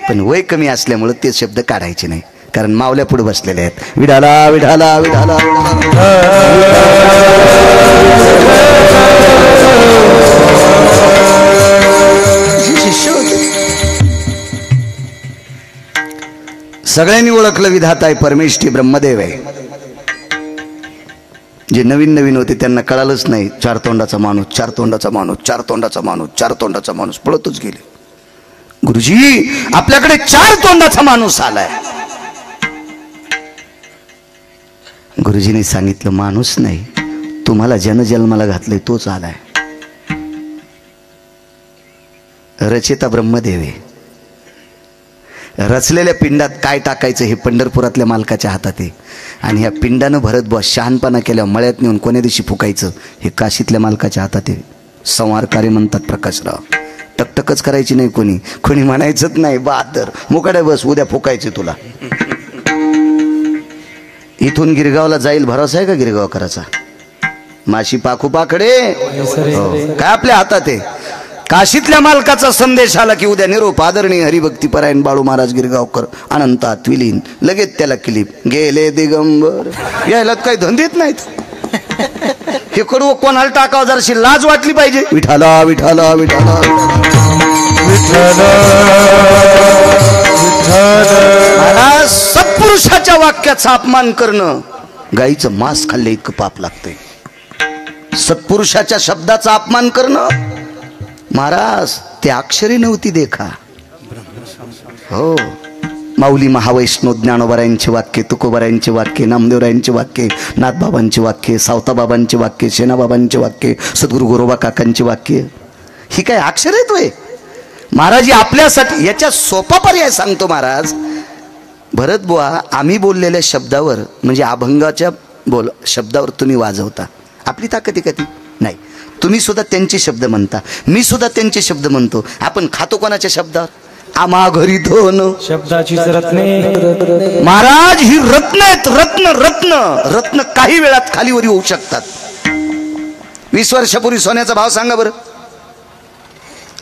पण वय कमी असल्यामुळे ते शब्द काढायचे नाही, कारण मावल्या पुढे बसलेले आहेत. विडाला विडाला विडाला. शिष्य होते. सगळ्यांनी ओळखलं विधाता आहे, परमेष्ठी ब्रह्मदेव आहे. जे नवीन नवीन होते त्यांना कळालंच नाही. 4 तोंडाचा माणूस, 4 तोंडाचा माणूस, 4 तोंडाचा माणूस, 4 तोंडाचा माणूस पळतच गेले. गुरुजी आपल्याकडे 4 तोंडाचा माणूस आलाय. गुरुजीने सांगितलं माणूस नाही, तुम्हाला जन्मला घातलंय तोच आलाय. रचेता ब्रह्मदेव आहे. रचलेल्या पिंडात काय टाकायचं हे पंढरपुरातल्या मालकाच्या हातात आहे. आणि ह्या पिंडानं भरत बस शहाणपणा केल्या मळ्यात नेऊन कोण्या दिवशी फुकायचं हे काशीतल्या मालकाच्या हातात आहे. संवारकारी म्हणतात प्रकाशराव. टकटकच करायची नाही, कोणी म्हणायचंच नाही बहादर मुकाड्या बस उद्या फुकायचे तुला. इथून गिरगावला जाईल भरोसा आहे का गिरगाव करायचा? माशी पाखू पाखडे काय आपल्या हातात आहे. काशीतल्या मालकाचा संदेश आला की उद्या निरोप आदरणीय हरिभक्तीपरायण बाळू महाराज गिरगावकर अनंतात विलीन. लगेच त्याला क्लिप गेले दिगंबर. यायला काही धंदेत नाहीत. हे कडू कोणाला टाकावं जराशी लाज वाटली पाहिजे. विठाला विठाला विठाला महाराज सत्पुरुषाच्या वाक्याचा अपमान करणं गाईचं मांस खाल्ले इतकं पाप लागतंय. सत्पुरुषाच्या शब्दाचा अपमान करणं महाराज ते अक्षरी नव्हती देखा. हो माऊली महावैष्णव ज्ञानोबरायांचे वाक्य, तुकोबरायांचे वाक्य, नामदेवरायांचे वाक्य, नाथबाबांचे वाक्य, सावताबाबांचे वाक्य, शेणाबाबांचे वाक्य, सद्गुरू गोरोबा काकांचे वाक्य, ही काय अक्षर आहेत वय? महाराज आपल्यासाठी याच्या सोपा पर्याय सांगतो महाराज. भरत बुवा, आम्ही बोललेल्या शब्दावर म्हणजे अभंगाच्या शब्दावर तुम्ही वाजवता, आपली ताकद आहे का ती? नाही. तुम्ही सुद्धा त्यांचे शब्द म्हणता, मी सुद्धा त्यांचे शब्द म्हणतो. आपण खातो कोणाच्या शब्दावर? आम्हा घरी धन शब्दाची रत्ने. महाराज ही रत्न आहेत, रत्न रत्न रत्न काही वेळात खालीवरी होऊ शकतात. 20 वर्षापूर्वी सोन्याचा भाव सांगा बरं,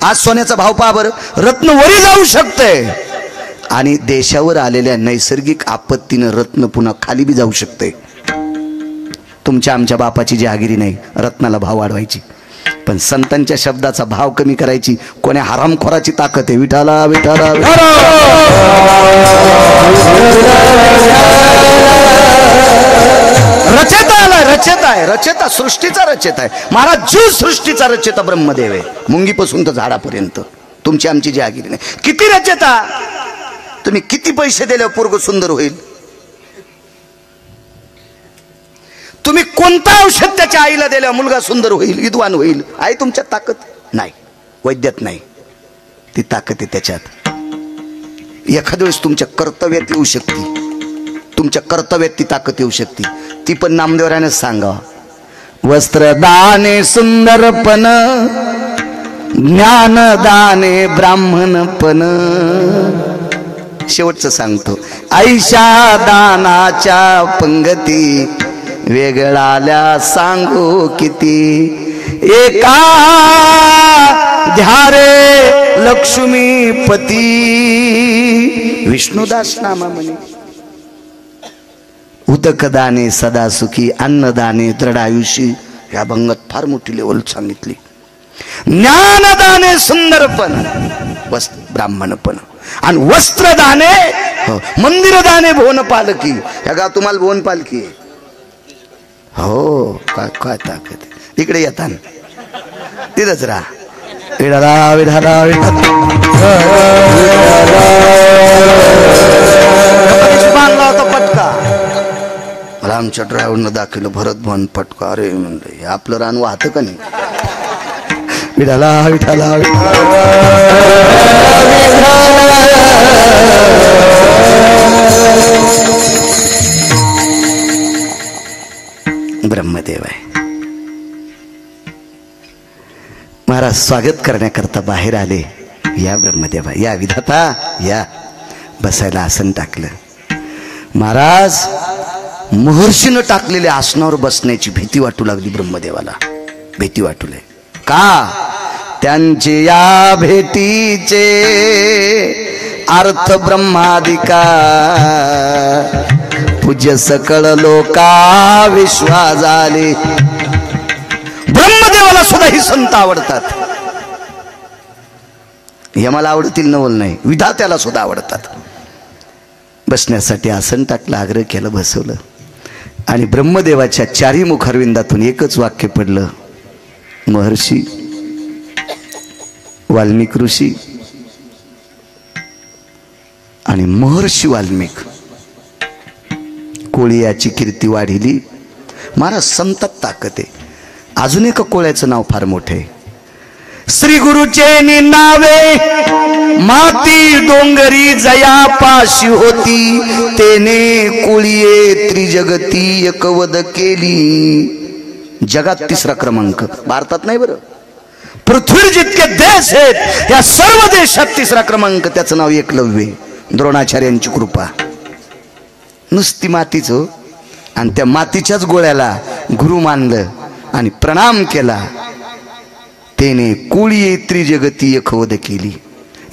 आज सोन्याचा भाव पहा बरं. रत्न वरी जाऊ शकतंय आणि देशावर आलेल्या नैसर्गिक आपत्तीनं रत्न पुन्हा खाली बी जाऊ शकते. तुमच्या आमच्या बापाची जहागिरी नाही रत्नाला भाव वाढवायची, पण संतांच्या शब्दाचा भाव कमी करायची कोण्या हरामखोराची ताकद आहे? विठाला विठाला रचेता आलाय, रचेता आहे, रचेता सृष्टीचा रचेता आहे महाराज. जीव सृष्टीचा रचेता ब्रह्मदेव आहे, मुंगीपासून तर झाडापर्यंत. तुमची आमची जहागिरी नाही. किती रचेता, तुम्ही किती पैसे दिल्यावर पोरग सुंदर होईल? तुम्ही कोणता औषध त्याच्या आईला दिल्यावर मुलगा सुंदर होईल, विद्वान होईल? आहे तुमच्यात ताकद? नाही, वैद्यात नाही ती ताकद आहे त्याच्यात. एखाद्या वेळेस तुमच्या कर्तव्यात येऊ शकते, तुमच्या कर्तव्यात ती ताकद येऊ शकते. ती पण नामदेवरायानेच सांगा. वस्त्रदाने सुंदरपण, ज्ञानदाने ब्राह्मणपण. शेवटचं सांगतो. ऐशा दानाच्या पंगती वेगळाल्या सांगू किती. एका ध्यारे लक्ष्मीपती. विष्णुदास नामा म्हणे. उदकदाने सदा सुखी, अन्नदाने दृढायुषी. या भंगात फार मोठी लेवल सांगितली. ज्ञानदाने सुंदरपण, ब्राह्मणपण. आणि वस्त्रदाने मंदिरदाने भुवन पालकी. ह्या गा तुम्हाला भुवन पालकी आहे. हो काय काय ताकद. इकडे येता तिथंच राहा. विढाला विढाला बांधला होता पटका. मला आमच्या ड्रायव्हरनं दाखवलं भरत भवन पटका. अरे म्हणलं आपलं रान वाहतं का नाही? विठाला विठाला ब्रह्मदेव आहे महाराज. स्वागत करण्याकरता बाहेर आले. या ब्रह्मदेवा, या विधाता, या. बसायला आसन टाकलं. महाराज महर्षीनं टाकलेल्या आसनावर बसण्याची भीती वाटू लागली ब्रह्मदेवाला. भीती वाटू लागली. का? त्यांचे या भेटीचे अर्थ ब्रह्मादिका. पूज्य सकळ लोका विश्वा झाले. ब्रह्मदेवाला सुद्धा ही संत आवडतात. हे मला आवडतील नवल नाही, विधात्याला सुद्धा आवडतात. बसण्यासाठी आसन टाकलं, आग्रह केलं, बसवलं. आणि ब्रह्मदेवाच्या चारी मुखारविंदातून एकच वाक्य पडलं. महर्षी वाल्मिक ऋषी आणि महर्षी वाल्मिक कोळी याची कीर्ती वाढिली. महाराज संतात ताकद आहे. अजून एका कोळ्याचं नाव फार मोठे आहे. श्री गुरुचे नावे माती डोंगरी जया पाशी होती. तेने कोळीये त्रिजगती एकवद केली. जगात 3रा क्रमांक, भारतात नाही बरं, पृथ्वीवर जितके देश आहेत या सर्व देशात 3रा क्रमांक. त्याचं नाव एकलव्य. द्रोणाचार्यांची कृपा. नुसती मातीच हो. आणि त्या मातीच्याच गोळ्याला गुरु मानलं आणि प्रणाम केला. तेने कोळीये त्रिजगती एकवद केली.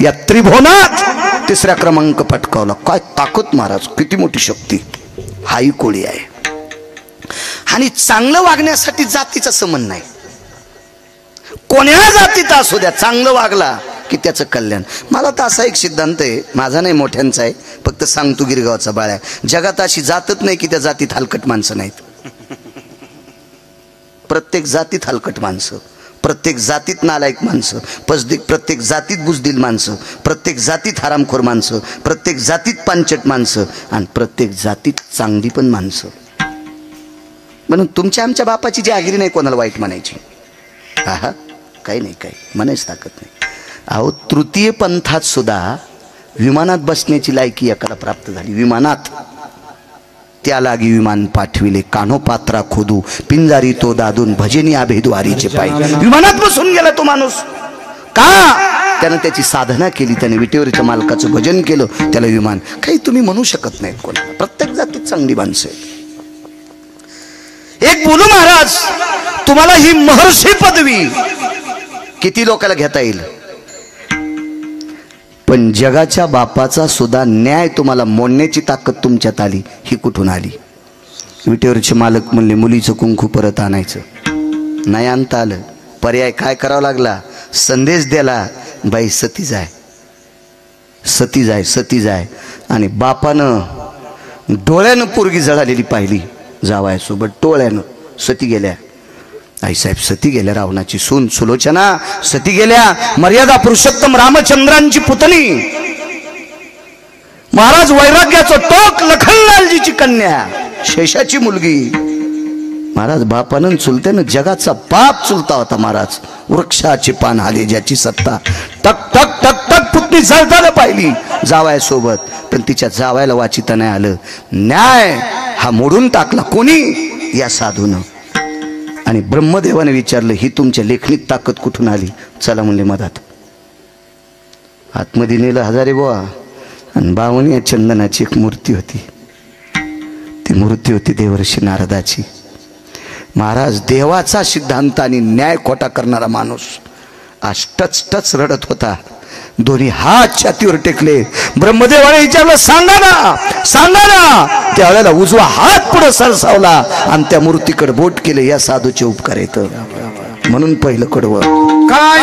या त्रिभुवनात 3रा क्रमांक पटकावला. काय ताकद महाराज, किती मोठी शक्ती. हाही कोळी आहे. आणि चांगलं वागण्यासाठी जातीचा संबंध नाही. कोण्या जातीचा असू द्या, चांगलं वागला की त्याचं कल्याण. मला तर असा एक सिद्धांत आहे, माझा नाही मोठ्यांचा आहे, फक्त सांगतो गिरगावचा बाळ्या. जगात अशी जातच नाही की त्या जातीत हलकट माणसं नाहीत. प्रत्येक जातीत हलकट माणसं, प्रत्येक जातीत नालायक माणसं, प्रत्येक जातीत बुजदिल माणसं, प्रत्येक जातीत हरामखोर माणसं, प्रत्येक जातीत पांचट माणसं आणि प्रत्येक जातीत चांगली पण माणसं. म्हणून तुमच्या आमच्या बापाची जी आगिरी नाही कोणाला वाईट म्हणायची. हा काही नाही, काही म्हणायच ताकद नाही. अहो तृतीय पंथात सुद्धा विमानात बसण्याची लायकी एकाला प्राप्त झाली. विमानात त्या लागी विमान पाठविले, कान्होपात्रा खोदू पिंजारी तो दादून भजनी आभेद्वारीचे पाय. विमानात बसून गेला तो माणूस. का? त्यानं त्याची साधना केली, त्याने विटेवरच्या मालकाचं भजन केलं. त्याला विमान. काही तुम्ही म्हणू शकत नाहीत कोणाला. प्रत्येक जातीत चांगली माणसं आहेत. एक बोलू महाराज, तुम्हाला ही महर्षी पदवी किती लोकांना घेता येईल, पण जगाच्या बापाचा सुद्धा न्याय तुम्हाला मोडण्याची ताकद तुमच्यात आली. ही कुठून आली? विटेवरचे मालक म्हणले मुलीचं कुंकू परत आणायचं. नाही आणता आलं. पर्याय काय करावा लागला? संदेश द्याला, बाई सती जाय, सती जाय, सती जाय. आणि बापानं डोळ्यानं पोरगी जळालेली पाहिली. जावायसोबत डोळ्यानं सती गेल्या. आईसाहेब सती गेल्या. रावणाची सून सुलोचना सती गेल्या. मर्यादा पुरुषोत्तम रामचंद्रांची पुतणी. महाराज वैराग्याचं टोक लखनलालजीची कन्या, शेषाची मुलगी. महाराज बापानं चुलत्यानं जगाचा बाप चुलता होता. महाराज वृक्षाचे पान आले ज्याची सत्ता. टक टक टक टक पुतणी जळताना पाहिली जावायसोबत, पण तिच्या जावायला वाचिता नाही आलं. न्याय हा मोडून टाकला कोणी? या साधूनं. आणि ब्रह्मदेवाने विचारलं, ही तुमच्या लेखणीत ताकद कुठून आली? चला म्हणले मधात. आतमध्ये नेलं हजारे बुवा. आणि बावणी या चंदनाची एक मूर्ती होती. ती मूर्ती होती देवर्षी नारदाची. महाराज देवाचा सिद्धांत आणि न्याय खोटा करणारा माणूस आज टच टच रडत होता. दोन्ही हात छातीवर टेकले. ब्रह्मदेवाने विचारलं, सांगा ना, सांगा ना. त्यावेळेला उजवा हात पुढे सरसावला आणि त्या मूर्तीकडे बोट केले. या साधूचे उपकार येत. म्हणून पहिलं कडवं काय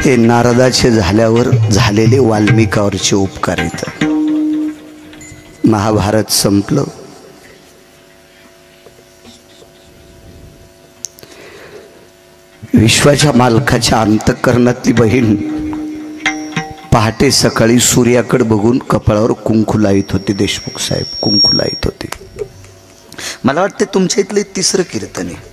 हे नारदाचे झाल्यावर झालेले वाल्मिकावरचे उपकार आहेत. महाभारत संपलं. विश्वाच्या मालकाच्या अंतःकरणातली बहीण पहाटे सकाळी सूर्याकडे बघून कपाळावर कुंकू लावित होते. देशमुख साहेब कुंकू लावित होते. मला वाटते तुमच्या इथले तिसरं कीर्तन आहे.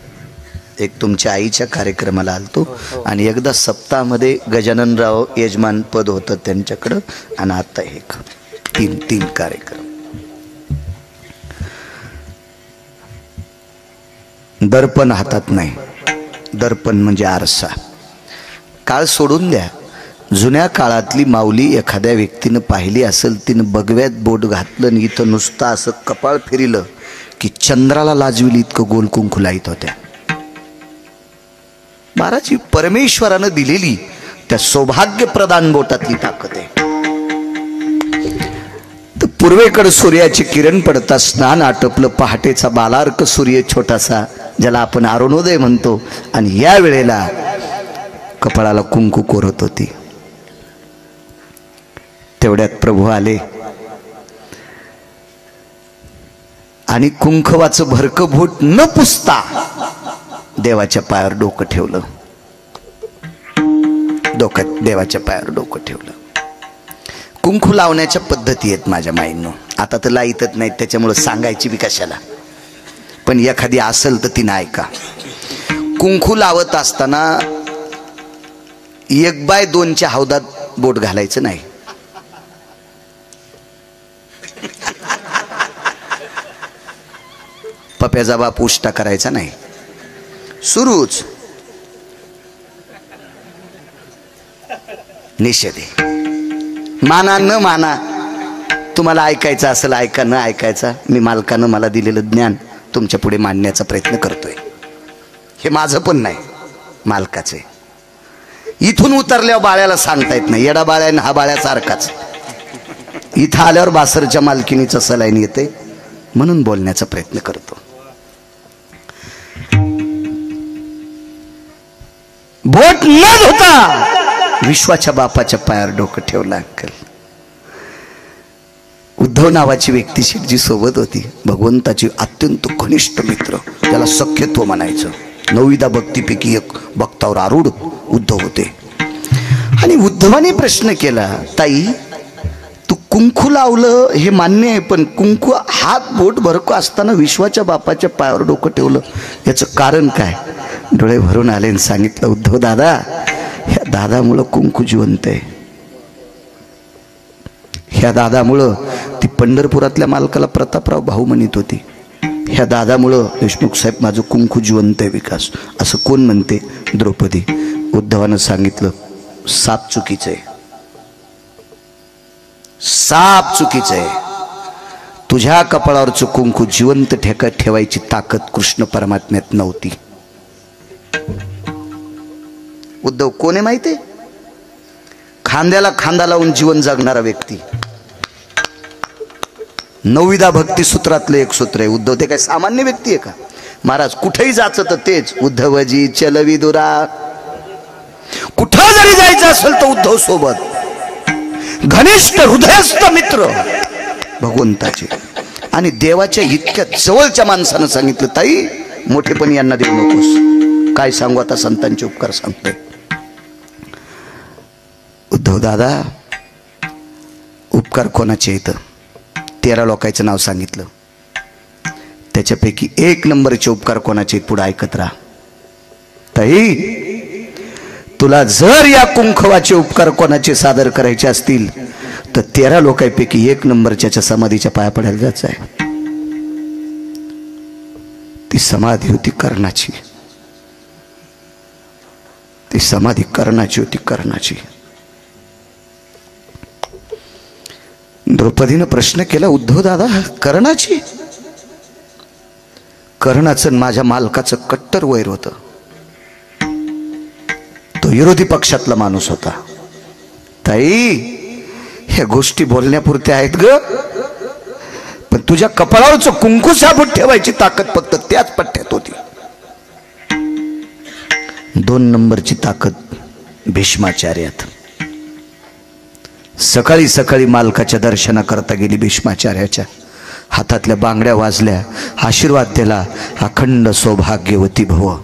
एक तुमच्या आईच्या कार्यक्रमाला आलतो आणि एकदा सप्ताहामध्ये गजाननराव यजमान पद होतं त्यांच्याकडं आणि आता एक तीन कार्यक्रम. दर्पण हातात नाही. दर्पण म्हणजे आरसा. काळ सोडून द्या. जुन्या काळातली माऊली एखाद्या व्यक्तीनं पाहिली असेल, तिनं बगव्यात बोट घातलं आणि इथं नुसतं असं कपाळ फिरिलं की चंद्राला लाजविल इतकं गोल कुंकू लाईत होत्या. महाराज परमेश्वरानं दिलेली त्या सौभाग्य प्रदान बोटातली ताकद आहे. तर पूर्वेकडे सूर्याचे किरण पडता स्नान आटपलं. पहाटेचा बालार्क सूर्य छोटासा ज्याला आपण अरुणोदय म्हणतो आणि या वेळेला कपाळाला कुंकू कोरत होती. तेवढ्यात प्रभू आले आणि कुंकवाचं भरकं बोट न पुसता देवाच्या पायावर डोकं ठेवलं. डोक्यात देवाच्या पायावर डोकं ठेवलं. कुंकू लावण्याच्या पद्धती आहेत माझ्या माईंनो. आता तर लाईतच नाहीत त्याच्यामुळे सांगायची बी कशाला, पण एखादी असेल तर तिनं ऐका. कुंकू लावत असताना 1/2च्या हौदात बोट घालायचं नाही. पप्याचा बाप उष्टा करायचा नाही. सुरूच निषेध आहे. माना न माना, तुम्हाला ऐकायचं असेल ऐका, न ऐकायचा मी मालकानं मला दिलेलं ज्ञान तुमच्या पुढे मांडण्याचा प्रयत्न करतोय. हे माझं पण नाही, मालकाचं आहे. इथून उतरल्यावर बाळ्याला सांगता येत नाही. येडा बाळ्यानं हा बाळ्यासारखाच. इथं आल्यावर बासरच्या मालकिनीचं सलाईन येते म्हणून बोलण्याचा प्रयत्न करतो. बोट न धुता विश्वाच्या बापाच्या पायावर डोकं ठेवलं. अंकल उद्धव नावाची व्यक्ती शेठजी सोबत होती. भगवंताची अत्यंत घनिष्ठ मित्र, त्याला सख्यत्व म्हणायचं. 9 भक्तीपैकी एक भक्तावर आरूढ उद्धव होते. आणि उद्धवाने प्रश्न केला, ताई तू कुंकू लावलं हे मान्य आहे, पण कुंकू हात बोट भरको असताना विश्वाच्या बापाच्या पायावर डोकं ठेवलं, याचं कारण काय? डोळे भरून आले आणि सांगितलं, उद्धव दादा, ह्या दादामुळं कुंकू जिवंत आहे. ह्या दादामुळं ती पंढरपुरातल्या मालकाला प्रतापराव भाऊ म्हणत होती. ह्या दादामुळं देशमुख साहेब माझं कुंकू जिवंत आहे विकास. असं कोण म्हणते? द्रौपदी. उद्धवानं सांगितलं, साप चुकीचं आहे. साप चुकीचं आहे. तुझ्या कपाळावरचं कुंकू जिवंत ठेवायची ताकद कृष्ण परमात्म्यात नव्हती. उद्धव कोण आहे माहिती आहे? खांद्याला खांदा लावून जीवन जगणारा व्यक्ती. 9 भक्ती सूत्रातलं एक सूत्र आहे. उद्धव ते काय सामान्य व्यक्ती आहे का? महाराज कुठेही जायचं तर तेच, उद्धवजी चलवी दुरा. कुठं जरी जायचं असेल तर उद्धव सोबत. घनिष्ठ हृदयस्थ मित्र भगवंताचे. आणि देवाच्या इतक्या जवळच्या माणसानं सांगितलं, ताई मोठेपणी यांना देऊ नकोस. काय सांगू आता, संतांचे उपकार सांगतोय. उद्धव दादा, उपकार कोणाचे येतं? 13 लोकांचं नाव सांगितलं. त्याच्यापैकी 1 नंबरचे उपकार कोणाचे पुढे ऐकत राहा. ताई तुला जर या कुंकवाचे उपकार कोणाचे सादर करायचे असतील तर 13 लोकांपैकी 1 नंबरच्या समाधीच्या पाया पडायला जायचं आहे. ती समाधी होती कर्णाची. ती समाधी कर्णाची होती, कर्णाची. द्रौपदीनं प्रश्न केला, उद्धव दादा कर्णाची? कर्णाचं माझ्या मालकाचं कट्टर वैर होतं. तो विरोधी पक्षातला माणूस होता. ताई ह्या गोष्टी बोलण्यापुरत्या आहेत ग, पण तुझ्या कपाळावरचं कुंकू साबूत ठेवायची ताकद फक्त त्याच पट्ट्यात होती. 2 नंबरची ताकद भीष्माचार्यात. सकाळी सकाळी मालकाच्या दर्शनाकरता गेली. भीष्माचार्याच्या हातातल्या बांगड्या वाजल्या, आशीर्वाद दिला, अखंड सौभाग्यवती भव.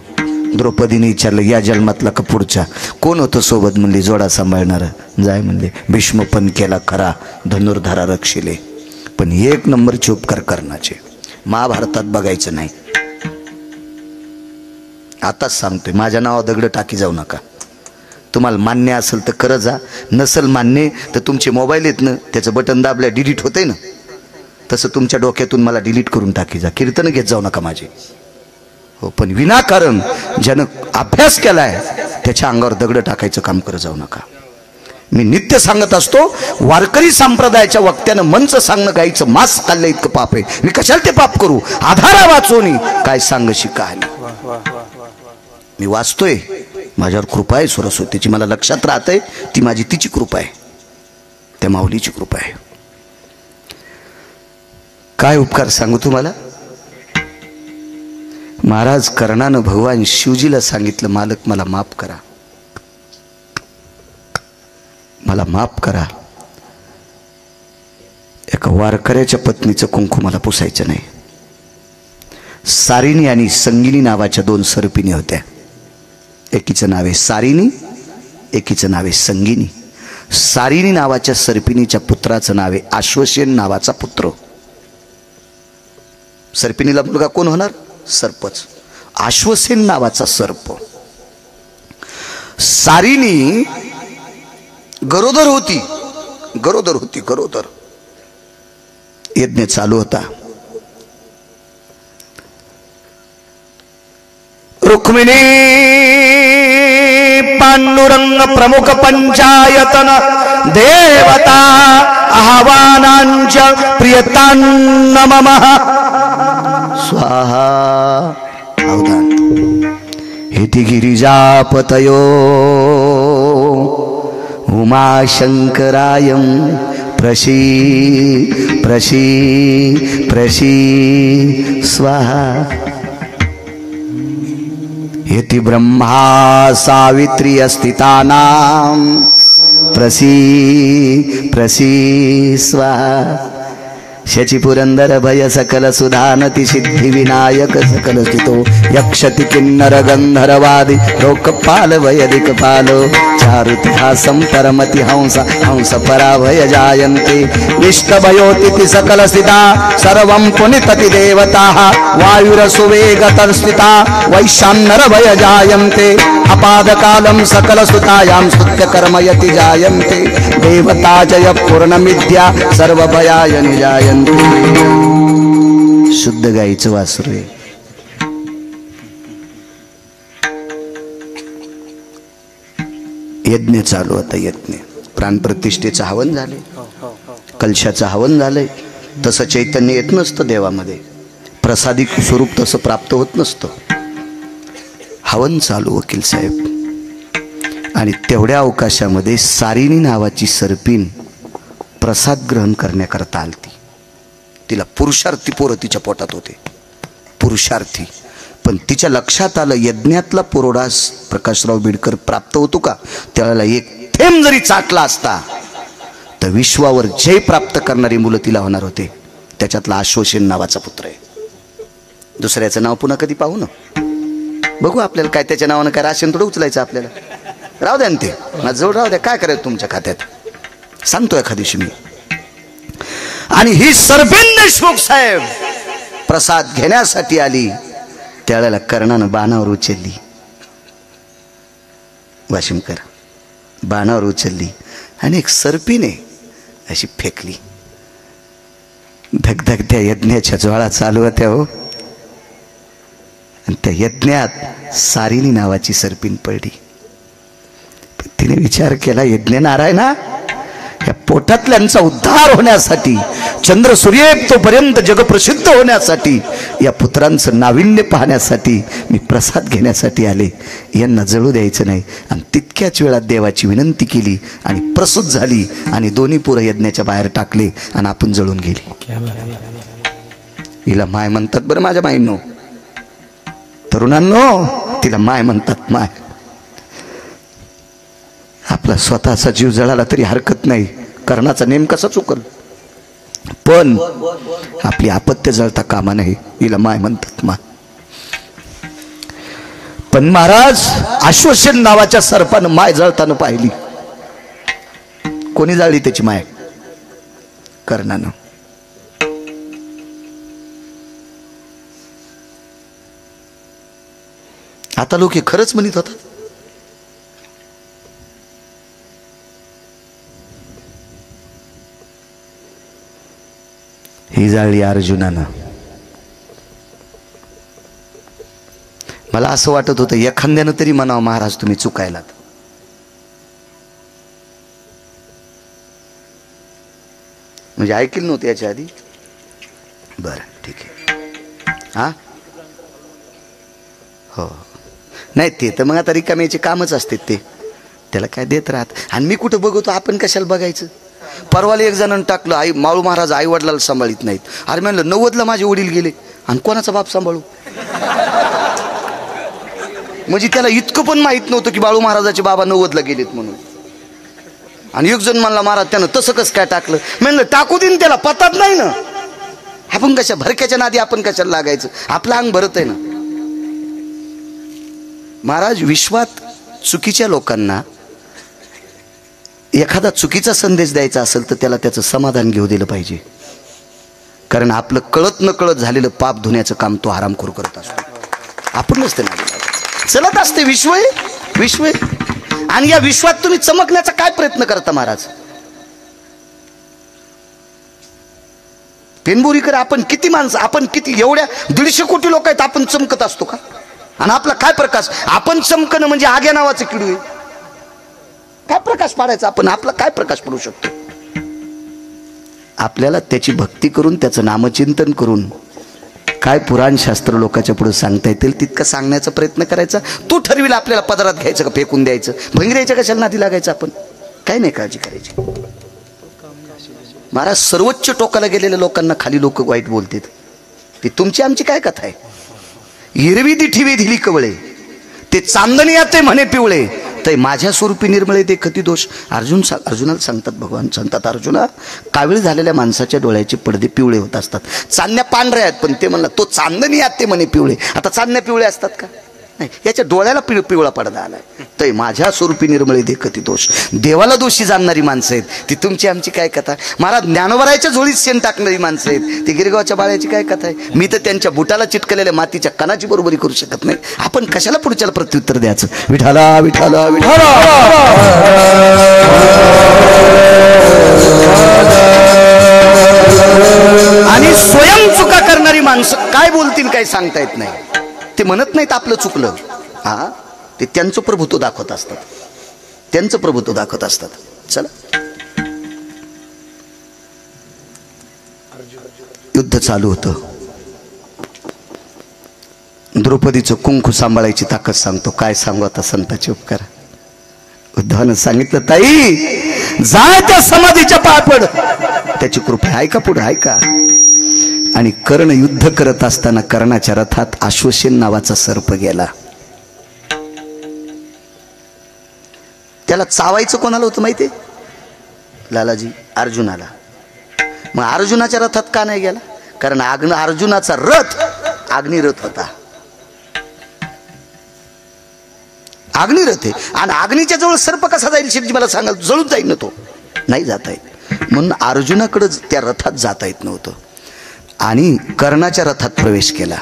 द्रौपदीने विचारलं, या जन्मातला का पुढच्या? कोण होतं सोबत? म्हणली, जोडा सांभाळणार. जाय म्हणले. भीष्म पण केला खरा, धनुर्धारा रक्षिले, पण एक नंबरचे उपकार करण्याचे. महाभारतात बघायचं नाही. आताच सांगतोय, माझ्या नावावर दगड टाकी जाऊ नका. तुम्हाला मान्य असेल तर करत जा, नसल मान्य तर तुमचे मोबाईल आहेत ना, त्याचं बटन दाबल्या डिलीट होतंय ना, तसं तुमच्या डोक्यातून मला डिलीट करून टाकी जा. कीर्तन घेत जाऊ नका माझे. हो, पण विनाकारण ज्यानं अभ्यास केलाय त्याच्या अंगावर दगड टाकायचं काम करत जाऊ नका. मी नित्य सांगत असतो, वारकरी संप्रदायाच्या वक्त्यानं मंच सांगणं गायचं मांस खाल्लं इतकं पाप आहे. मी कशाला ते पाप करू? आधारा वाचोनी काय सांगशी कहाणी. मी वाचतोय, माझ्यावर कृपा आहे सरस्वतीची, मला लक्षात राहतंय ती माझी तिची कृपा आहे, त्या माऊलीची कृपा आहे. काय उपकार सांगू तुम्हाला? महाराज कर्णानं भगवान शिवजीला सांगितलं, मालक मला माफ करा, मला माफ करा. एका वारकऱ्याच्या पत्नीचं कुंकू मला पुसायचं नाही. सारिणी आणि संगिनी नावाच्या दोन सर्पिणी होत्या. एकीचं नाव आहे सारिणी, एकीचं नाव आहे संगिनी. सारिणी नावाच्या सर्पिणीच्या पुत्राचं नाव आहे आश्वसेन नावाचा पुत्र. सर्पिणीला मुलगा कोण होणार? सर्पच. आश्वसेन नावाचा सर्प. सारिणी गरोदर होती, गरोदर होती, गरोदर. यज्ञ चालू होता. रुक्मिणी पांडुरंग प्रमुख पंचायतन देवता आह्वानांच प्रियतान्न मम स्वाहा. अवधान. हेति गिरिजापतयो उमाशंकरायं प्रशी प्रशी प्रशी स्वाहा. हेति ब्रह्मा सावित्री अस्थितानां प्रसी प्रसी स्वाहा. शची पुरंदर भय सकल सुधानति सिद्धि विनायक सकल स्थितो यक्षति किन्नर गंधर्वादि लोकपाल वैदिक पालो चारुतिहासं परमति हंस हंस पराभय जायन्ते निष्ठभयोतिथि सकल स्थिता सर्वं पुनितति देवताः वायुरसुवेगतर्स्थिता वैशान्नर भय जायन्ते अपादकालं सकल सुतायां स्तुत्य कर्मयति जायन्ते देवता जय पूर्णमिद्या सर्वभयाय निजायन्ते. शुद्ध गाईचं वासरू आहे. यज्ञ चालू होता. यज्ञ प्राणप्रतिष्ठेचं हवन झाले, कलशाचं हवन झालंय. तसं चैतन्य येत नसतं देवामध्ये, प्रसादिक स्वरूप तसं प्राप्त होत नसतं. हवन चालू वकील साहेब. आणि तेवढ्या अवकाशामध्ये सारिणी नावाची सर्पिण प्रसाद ग्रहण करण्याकरता आलती. तिला पुरुषार्थी पोरं तिच्या पोटात होते, पुरुषार्थी. पण तिच्या लक्षात आलं, यज्ञातला पुरोडा प्रकाशराव बिडकर प्राप्त होतो का, त्याला एक थेंब जरी चाटला असता तर विश्वावर जय प्राप्त करणारी मुलं तिला होणार होते. त्याच्यातला आश्वसेन नावाचा पुत्र आहे. दुसऱ्याचं नाव पुन्हा कधी पाहू ना, बघू आपल्याला काय त्याच्या नावानं काय राशन थोडं उचलायचं आपल्याला. राहू द्या ना, ते माझं जवळ राहू द्या. काय करायचं तुमच्या खात्यात सांगतो एखाद दिवशी मी. आणि ही सर्पिण देशमुख साहेब प्रसाद घेण्यासाठी आली. त्यावेळेला कर्णानं बाणावर उचलली, वाशिमकर बाणावर उचलली आणि एक सर्पिणे अशी फेकली. धगधग त्या यज्ञाच्या ज्वाळा चालू होत्या हो. आणि त्या यज्ञात सारिणी नावाची सर्पिण पडली. तिने विचार केला, यज्ञ नारायणा, या पोटातल्यांचा उद्धार होण्यासाठी, चंद्र सूर्य तोपर्यंत जगप्रसिद्ध होण्यासाठी, या पुत्रांचं नाविन्य पाहण्यासाठी मी प्रसाद घेण्यासाठी आले. यांना जळू द्यायचं नाही. आणि तितक्याच वेळात देवाची विनंती केली आणि प्रसूत झाली. आणि दोन्ही पोरं यज्ञाच्या बाहेर टाकले आणि आपण जळून गेली. हिला माय म्हणतात बरं माझ्या माईंनो, तरुणांनो, तिला माय म्हणतात. माय आपला स्वतःचा जीव जळाला तरी हरकत नाही, कर्णाचा नेम कसा चुकल, पण आपली आपत्य जळता कामा नाही, हिला माय म्हणतात मा. पण महाराज अश्वसेन नावाच्या सर्पानं माय जळताना पाहिली. कोणी जाळली त्याची माय? कर्णानं. आता लोक हे खरंच म्हणत होतात. ही जाळली अर्जुनानं. मला असं वाटत होतं एखाद्यानं तरी म्हणावं महाराज तुम्ही चुकायलात. म्हणजे ऐकलं नव्हतं याच्या आधी. बरं ठीक आहे. हा हो नाही ते तर मग आता रिकाम्याचे कामच असते ते, त्याला काय देत राहत. आणि मी कुठं बघतो, आपण कशाला बघायचं. परवाला एक जणांनी टाकलं आई माळू महाराज आई वडिलाला सांभाळीत नाहीत. अरे म्हणलं 90ला माझे वडील गेले आणि कोणाचा बाप सांभाळू. म्हणजे त्याला इतकं पण माहित नव्हतं की बाळू महाराजाचे बाबा 90ला गेलेत म्हणून. आणि एक जण म्हणला महाराज त्यानं तसं कसं काय टाकलं. म्हणलं टाकू दे, त्याला पतात नाही ना. आपण कशा भरक्याच्या नादी आपण कशाला लागायचं, आपलं अंग भरत आहे ना. महाराज विश्वात चुकीच्या लोकांना एखादा चुकीचा संदेश द्यायचा असेल तर त्याला त्याचं समाधान घेऊ दिलं पाहिजे. कारण आपलं कळत न कळत झालेलं पाप धुण्याचं काम तो हरामखोर करत असतो. आपण नसते ना चलत असते विश्व विश्व. आणि या विश्वात तुम्ही चमकण्याचा काय प्रयत्न करता महाराज. पेनबोरीकर आपण किती माणसं, आपण किती एवढ्या 150 कोटी लोक आहेत, आपण चमकत असतो का. आणि आपला काय प्रकाश. आपण चमकणं म्हणजे आग्या नावाचं किडू आहे. काय प्रकाश पाडायचा आपण, आपला काय प्रकाश पडू शकतो. आपल्याला त्याची भक्ती करून त्याचं नामचिंतन करून काय पुराण शास्त्र लोकांच्या पुढे सांगता येतील तितकं सांगण्याचा प्रयत्न करायचा. तू ठरविल आपल्याला पदरात घ्यायचं का फेकून द्यायचं. भंगऱ्याच्या कशाला नादी लागायचं आपण, काय नाही काळजी करायची. महाराज सर्वोच्च टोकाला गेलेल्या लोकांना खाली लोक वाईट बोलतात. ती तुमची आमची काय कथा आहे. हिरवी दिठीवी दिली कवळे ते चांदणी ते म्हणे पिवळे ते माझ्या स्वरूपी निर्मळे ते कधी दोष. अर्जुनाला सांगतात भगवान सांगतात अर्जुना कावीळ झालेल्या माणसाच्या डोळ्याचे पडदे पिवळे होत असतात. चांदण्या पांढऱ्या आहेत पण ते म्हणला तो चांदणी ते म्हणे पिवळे. आता चांदण्या पिवळे असतात का नाही, याच्या डोळ्याला पिवळा पडदा आलाय. ते माझ्या स्वरूपी निर्मळे दे कधी दोष. देवाला दोषी जाणणारी माणसं आहेत ती तुमची आमची काय कथा. महाराज ज्ञानोबरायच्या झोळीत शेण टाकणारी माणसं आहेत ती गिरगावच्या बाळ्याची काय कथा आहे. मी तर त्यांच्या बुटाला चिटकलेल्या मातीच्या कणाची बरोबरी करू शकत नाही. आपण कशाला पुढच्याला प्रत्युत्तर द्यायचं. विठाला विठाला विठाला. आणि स्वयं चुका करणारी माणसं काय बोलतील काय सांगता येत नाही. ते म्हणत नाहीत आपलं चुकलं. हा ते त्यांचं प्रभुत्व दाखवत असतात, त्यांचं प्रभुत्व दाखवत असतात. चला युद्ध चालू होतं. द्रौपदीचं कुंकू सांभाळायची ताकद सांगतो. काय सांगू आता संतांचे उपकार. उद्धवानं सांगितलं ताई जाय त्या समाधीच्या पाय पड, त्याची कृपा आहे का पुढे आहे का. आणि कर्ण युद्ध करत असताना कर्णाच्या रथात अश्वसेन नावाचा सर्प गेला. त्याला चावायचं कोणाला होतं माहितीये लालाजी अर्जुनाला. मग अर्जुनाच्या रथात का नाही गेला कारण अर्जुनाचा रथ अग्निरथ होता. अग्निरथ आहे आणि अग्नीच्या जवळ सर्प कसा जाईल शिवजी मला सांगाल. जळून जाईल ना तो, नाही जाता येत. म्हणून अर्जुनाकडे त्या रथात जाता येत नव्हतं आणि कर्णाच्या रथात प्रवेश केला.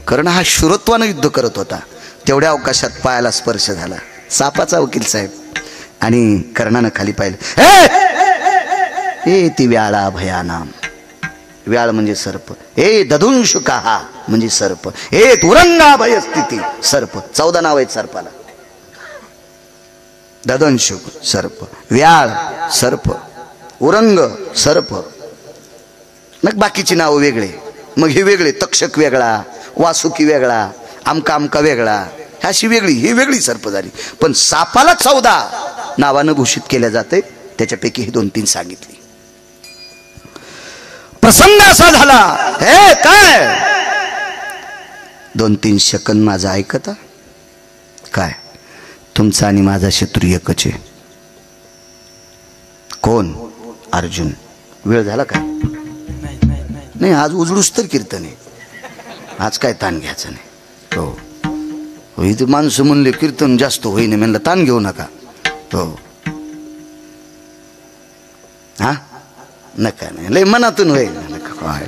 कर्ण हा शूरत्वानं युद्ध करत होता. तेवढ्या अवकाशात पायाला स्पर्श झाला. सापाचा वकील साहेब. आणि कर्णानं खाली पाहिलं. ए ती व्याळा भयानाम. व्याळ म्हणजे सर्प. ए दधुंशुका हा म्हणजे सर्प. ए तुरंगा भयस्थिती सर्प. 14 नाव आहेत सर्पाला. ददंशुक सर्प, व्याळ सर्प, उरंग सर्प. मग बाकीची नावं वेगळे. मग हे वेगळे तक्षक वेगळा, वासुकी वेगळा, आमका आमका वेगळा, अशी वेगळी ही वेगळी सर्प झाली. पण सापाला 14 नावानं भूषित केल्या जाते. त्याच्यापैकी ही 2-3 सांगितली. प्रसंग असा झाला. हे काय 2-3 सेकंद माझा ऐकता काय. तुमचा आणि माझा शत्रू एकच आहे. कोण? अर्जुन. वेळ झाला का? नाही, आज उजळूस तर कीर्तन आहे, आज काय ताण घ्यायचं नाही. हो, इथे माणसं म्हणले कीर्तन जास्त होईने, म्हणलं ताण घेऊ नका. हो, हा नका, नाही लय मनातून होईल. काय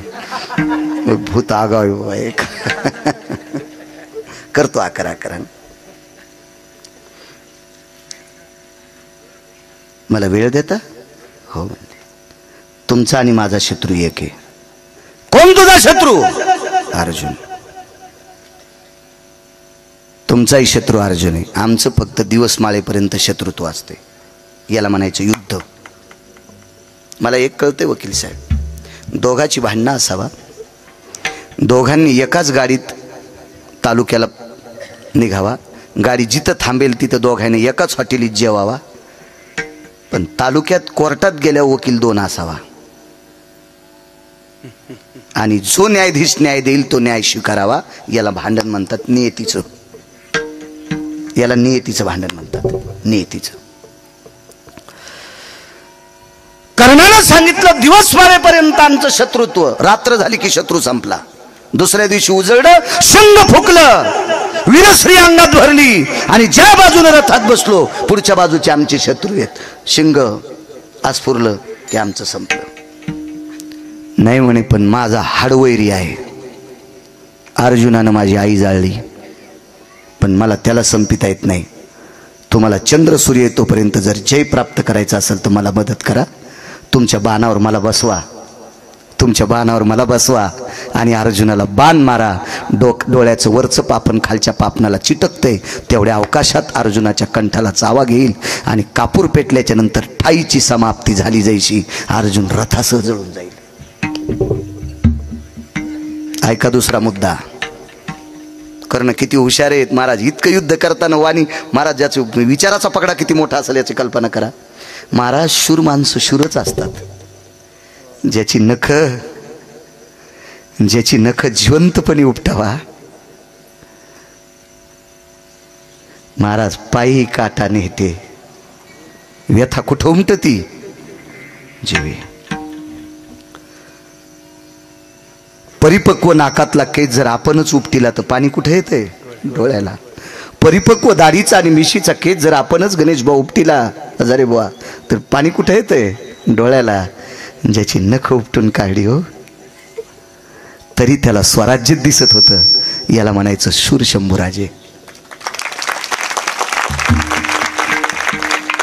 भूत आगाव एक करतो 11 मला वेळ देता? हो म्हणते. तुमचा आणि माझा शत्रू एक आहे. कोण तुझा शत्रू? अर्जुन. तुमचाही शत्रू अर्जुन आहे, आमचं फक्त दिवस माळेपर्यंत शत्रुत्व असते. याला म्हणायचं युद्ध. मला एक कळते वकील साहेब, दोघाची भांडणं असावा, दोघांनी एकाच गाडीत तालुक्याला निघावा, गाडी जिथं थांबेल तिथं दोघांनी एकाच हॉटेलीत जेवावा, पण तालुक्यात कोर्टात गेल्यावर वकील 2 असावा, आणि जो न्यायाधीश न्याय देईल तो न्याय स्वीकारावा. याला भांडण म्हणतात नियतीचं. याला नियतीचं भांडण म्हणतात, नियतीचं. कर्णानं सांगितलं दिवस मारेपर्यंत आमचं शत्रुत्व, रात्र झाली की शत्रू संपला. दुसऱ्या दिवशी उजळलं, शंग फुकलं, वीरश्री अंगात भरली, आणि ज्या बाजूने रथात बसलो पुढच्या बाजूचे आमचे शत्रू आहेत. शिंग आस्फुरलं की आमचं संपलं. नाही म्हणे, पण माझा हाडवैरी आहे. अर्जुनानं माझी आई जाळली, पण मला त्याला संपिता येत नाही. तुम्हाला चंद्र सूर्य येतोपर्यंत जर जय प्राप्त करायचं असेल तर मला मदत करा. तुमच्या बाणावर मला बसवा, तुमच्या बाणावर मला बसवा, आणि अर्जुनाला बाण मारा. डोळ्याचं वरचं पापण खालच्या पापणाला चिटकते, तेवढ्या अवकाशात अर्जुनाच्या कंठाला चावा घेईल, आणि कापूर पेटल्याच्या नंतर ठाईची समाप्ती झाली जैशी अर्जुन रथासह जळून जाईल. ऐका दुसरा मुद्दा. कर्ण किती हुशार आहेत महाराज. इतकं युद्ध करताना वाणी महाराज, ज्याचा विचाराचा पकडा किती मोठा असेल याची कल्पना करा. महाराज शूर माणसं शूरच असतात. ज्याची नख जिवंतपणे उपटावा, महाराज पायी काटा नेते. व्यथा कुठं उमटती? जीवे. परिपक्व नाकातला केस जर आपणच उपटिला तर पाणी कुठे येते? डोळ्याला. परिपक्व दाढीचा आणि मिशीचा केस जर आपणच गणेश भाऊ उपटिला, हजारे बुवा, तर पाणी कुठे येते? डोळ्याला. ज्याची नख उपटून काढली हो, तरी त्याला स्वराज्य दिसत होतं. याला म्हणायचं शूर शंभूराजे.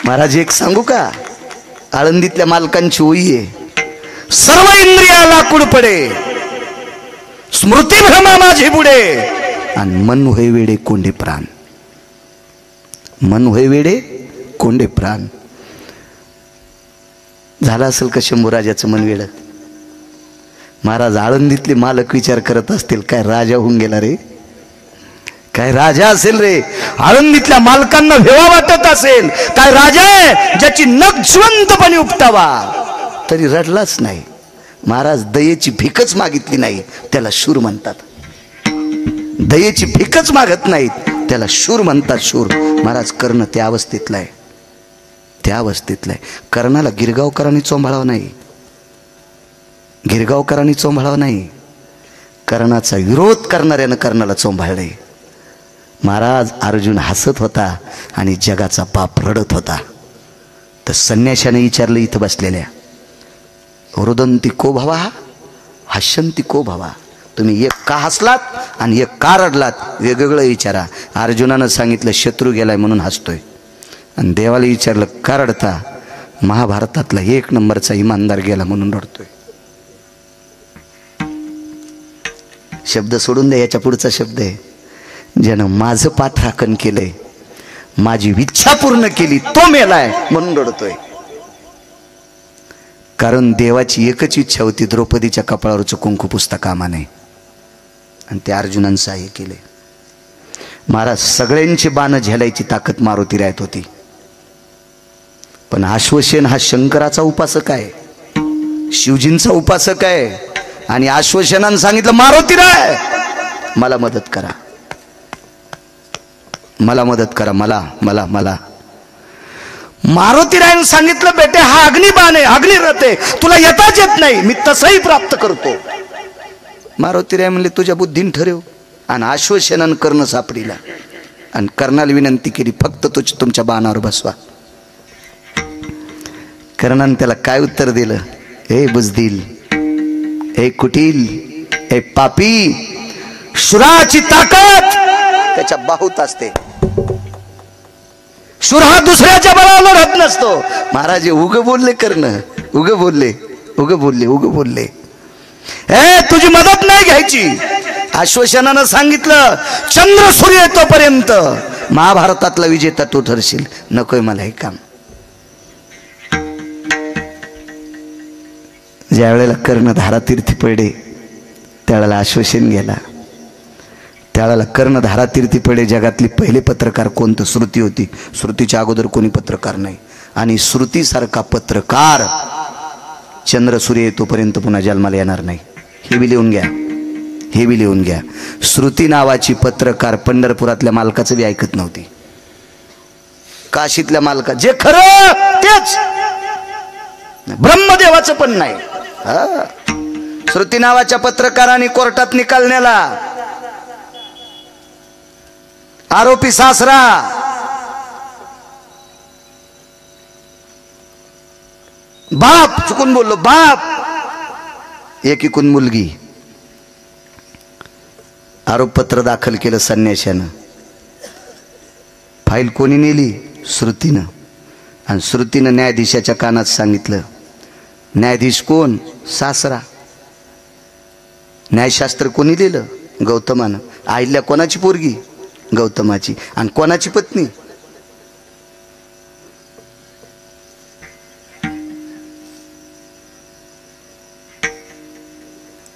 महाराज एक सांगू का? आळंदीतल्या मालकांची ओळी आहे. सर्व इंद्रिया लाकूड पडे, स्मृती भ्रमा माझी बुडे, आणि मन होय वेडे कोंडे प्राण. मन होय वेडे कोंडे प्राण. झालं असेल का शंभूराजाचं मन वेड? महाराज आळंदीतले मालक विचार करत असतील, काय राजा होऊन गेला रे, काय राजा असेल रे. आळंदीतल्या मालकांना भेवा वाटत असेल, काय राजा आहे ज्याची नख जिवंतपणे उपटावा, तरी रडलाच नाही. महाराज दयेची भीकच मागितली नाही, त्याला शूर म्हणतात. दयेची भीकच मागत नाहीत, त्याला शूर म्हणतात. शूर. महाराज कर्ण त्या अवस्थेतला आहे, त्या अवस्थेतला आहे. कर्णाला गिरगावकरांनी चोंभाळावं नाही, गिरगावकरांनी चोंभाळावं नाही. कर्णाचा विरोध करणाऱ्यानं कर्णाला चोंभाळले. महाराज अर्जुन हसत होता आणि जगाचा पाप रडत होता. तर संन्याशाने विचारलं इथं बसलेल्या, रुदंती को भवा हसंती को भवा. तुम्ही एक का हसलात आणि एक का रडलात, वेगवेगळं विचारा. अर्जुनानं सांगितलं शत्रू गेलाय म्हणून हसतोय, आणि देवाला विचारलं का रडता, महाभारतातला 1 नंबरचा इमानदार गेला म्हणून रडतोय. शब्द सोडून दे, याच्या पुढचा शब्द आहे, ज्यानं माझं पाठराखण केलंय, माझी इच्छा पूर्ण केली, तो मेलाय म्हणून रडतोय. कारण देवाची एकच इच्छा होती, द्रौपदीच्या कपाळावरचं कुंकू पुसता कामा नये, आणि ते अर्जुनानं सहाय्य केले. महाराज सगळ्यांची बाणं झेलायची ताकद मारुती राहत होती, पण अश्वसेन हा शंकराचा उपासक आहे, शिवजींचा उपासक आहे, आणि अश्वसेनानं सांगितलं मारुती राय मला मदत करा, मला मदत करा, मला मला मला मारुतीरायाने सांगितलं, बेटे हा अग्निबाण आहे, अग्निरथ आहे, तुला येताच येत नाही, मी तसंही प्राप्त करतो. मारुतीराय म्हणले, तुझ्या बुद्धीन ठरव. आणि आश्वासनानं कर्ण सापडीला आणि कर्णाला विनंती केली, फक्त तुमच्या बाणावर बसवा. कर्णाने त्याला काय उत्तर दिलं? हे बुजदिल, हे कुटील, हे पापी, शुराची ताकद त्याच्या बाहूत असते. शूर हा दुसऱ्याच्या बळावर लढत नसतो. महाराज उग बोलले, कर्ण उग बोलले, उग बोलले, उग बोलले. तुझी मदत नाही घ्यायची. आश्वासनानं सांगितलं, चंद्र सूर्य येतोपर्यंत महाभारतातला विजेता तू ठरशील, नकोय मला हे काम. ज्या वेळेला कर्ण धारातीर्थी पडे त्यावेळेला आश्वासन गेला. त्यावेळेला कर्ण धारातीर्थी पडे. जगातली पहिले पत्रकार कोणतं? श्रुती होती. श्रुतीच्या अगोदर कोणी पत्रकार नाही. आणि श्रुतीसारखा पत्रकार चंद्र सूर्य येतोपर्यंत पुन्हा जन्माला येणार नाही. हे बी लिहून घ्या, हे बी लिहून घ्या. श्रुती नावाची पत्रकार पंढरपुरातल्या मालकाचं बी ऐकत नव्हती. काशीतल्या मालका जे खरं तेच, ब्रह्मदेवाचं पण नाही. श्रुती नावाच्या पत्रकारांनी कोर्टात निकाल नेला. आरोपी सासरा, बाप, चुकून बोललो, बाप, एकीकून मुलगी. आरोपपत्र दाखल केलं संन्याशानं. फाईल कोणी नेली? श्रुतीनं. आणि श्रुतीनं न्यायाधीशाच्या कानात सांगितलं. न्यायाधीश कोण? सासरा. न्यायशास्त्र कोणी लिहिलं? गौतमानं. अहिल्या कोणाची पोरगी? गौतमाची. आणि कोणाची पत्नी?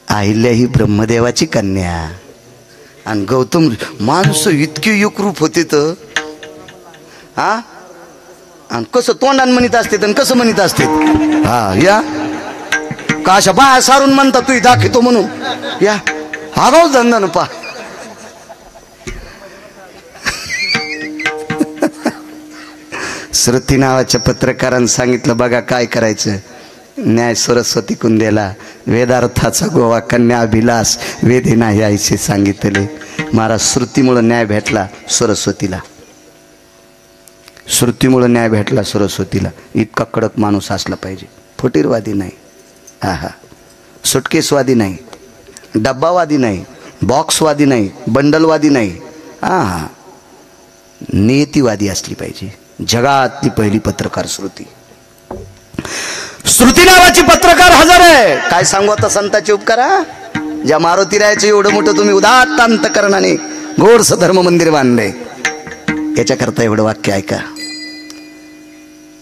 अहिल्या ही ब्रह्मदेवाची कन्या. आणि गौतम, माणसं इतके एकरूप होते तर हा. आणि कसं तोंडान म्हणत असते आणि कसं म्हणत असते. हा या का अशा बाया सारून म्हणतात तू दाखवतो म्हणून. या आगाऊ धंदा न पा. श्रुती नावाच्या पत्रकारांनी सांगितलं, बघा काय करायचं. न्याय सरस्वती कुंदेला, वेदार्थाचा गोवा कन्या अभिलाष वेदे नाही आईचे सांगितले. महाराज श्रुतीमुळे न्याय भेटला सरस्वतीला. श्रुतीमुळे न्याय भेटला सरस्वतीला. इतका कडक माणूस असला पाहिजे. फुटीरवादी नाही, हा सुटकेसवादी नाही, डब्बावादी नाही, बॉक्सवादी नाही, बंडलवादी नाही, हा नियतीवादी असली पाहिजे. जगातली पहिली पत्रकार श्रुती. श्रुती नावाची पत्रकार हजर आहे. काय सांगू आता संतांचे उपकारा. ज्या मारुतीरायाचं एवढं मोठं तुम्ही उदात्त अंतकरणाने गोडस धर्म मंदिर बांधले, याच्याकरता एवढं वाक्य ऐका.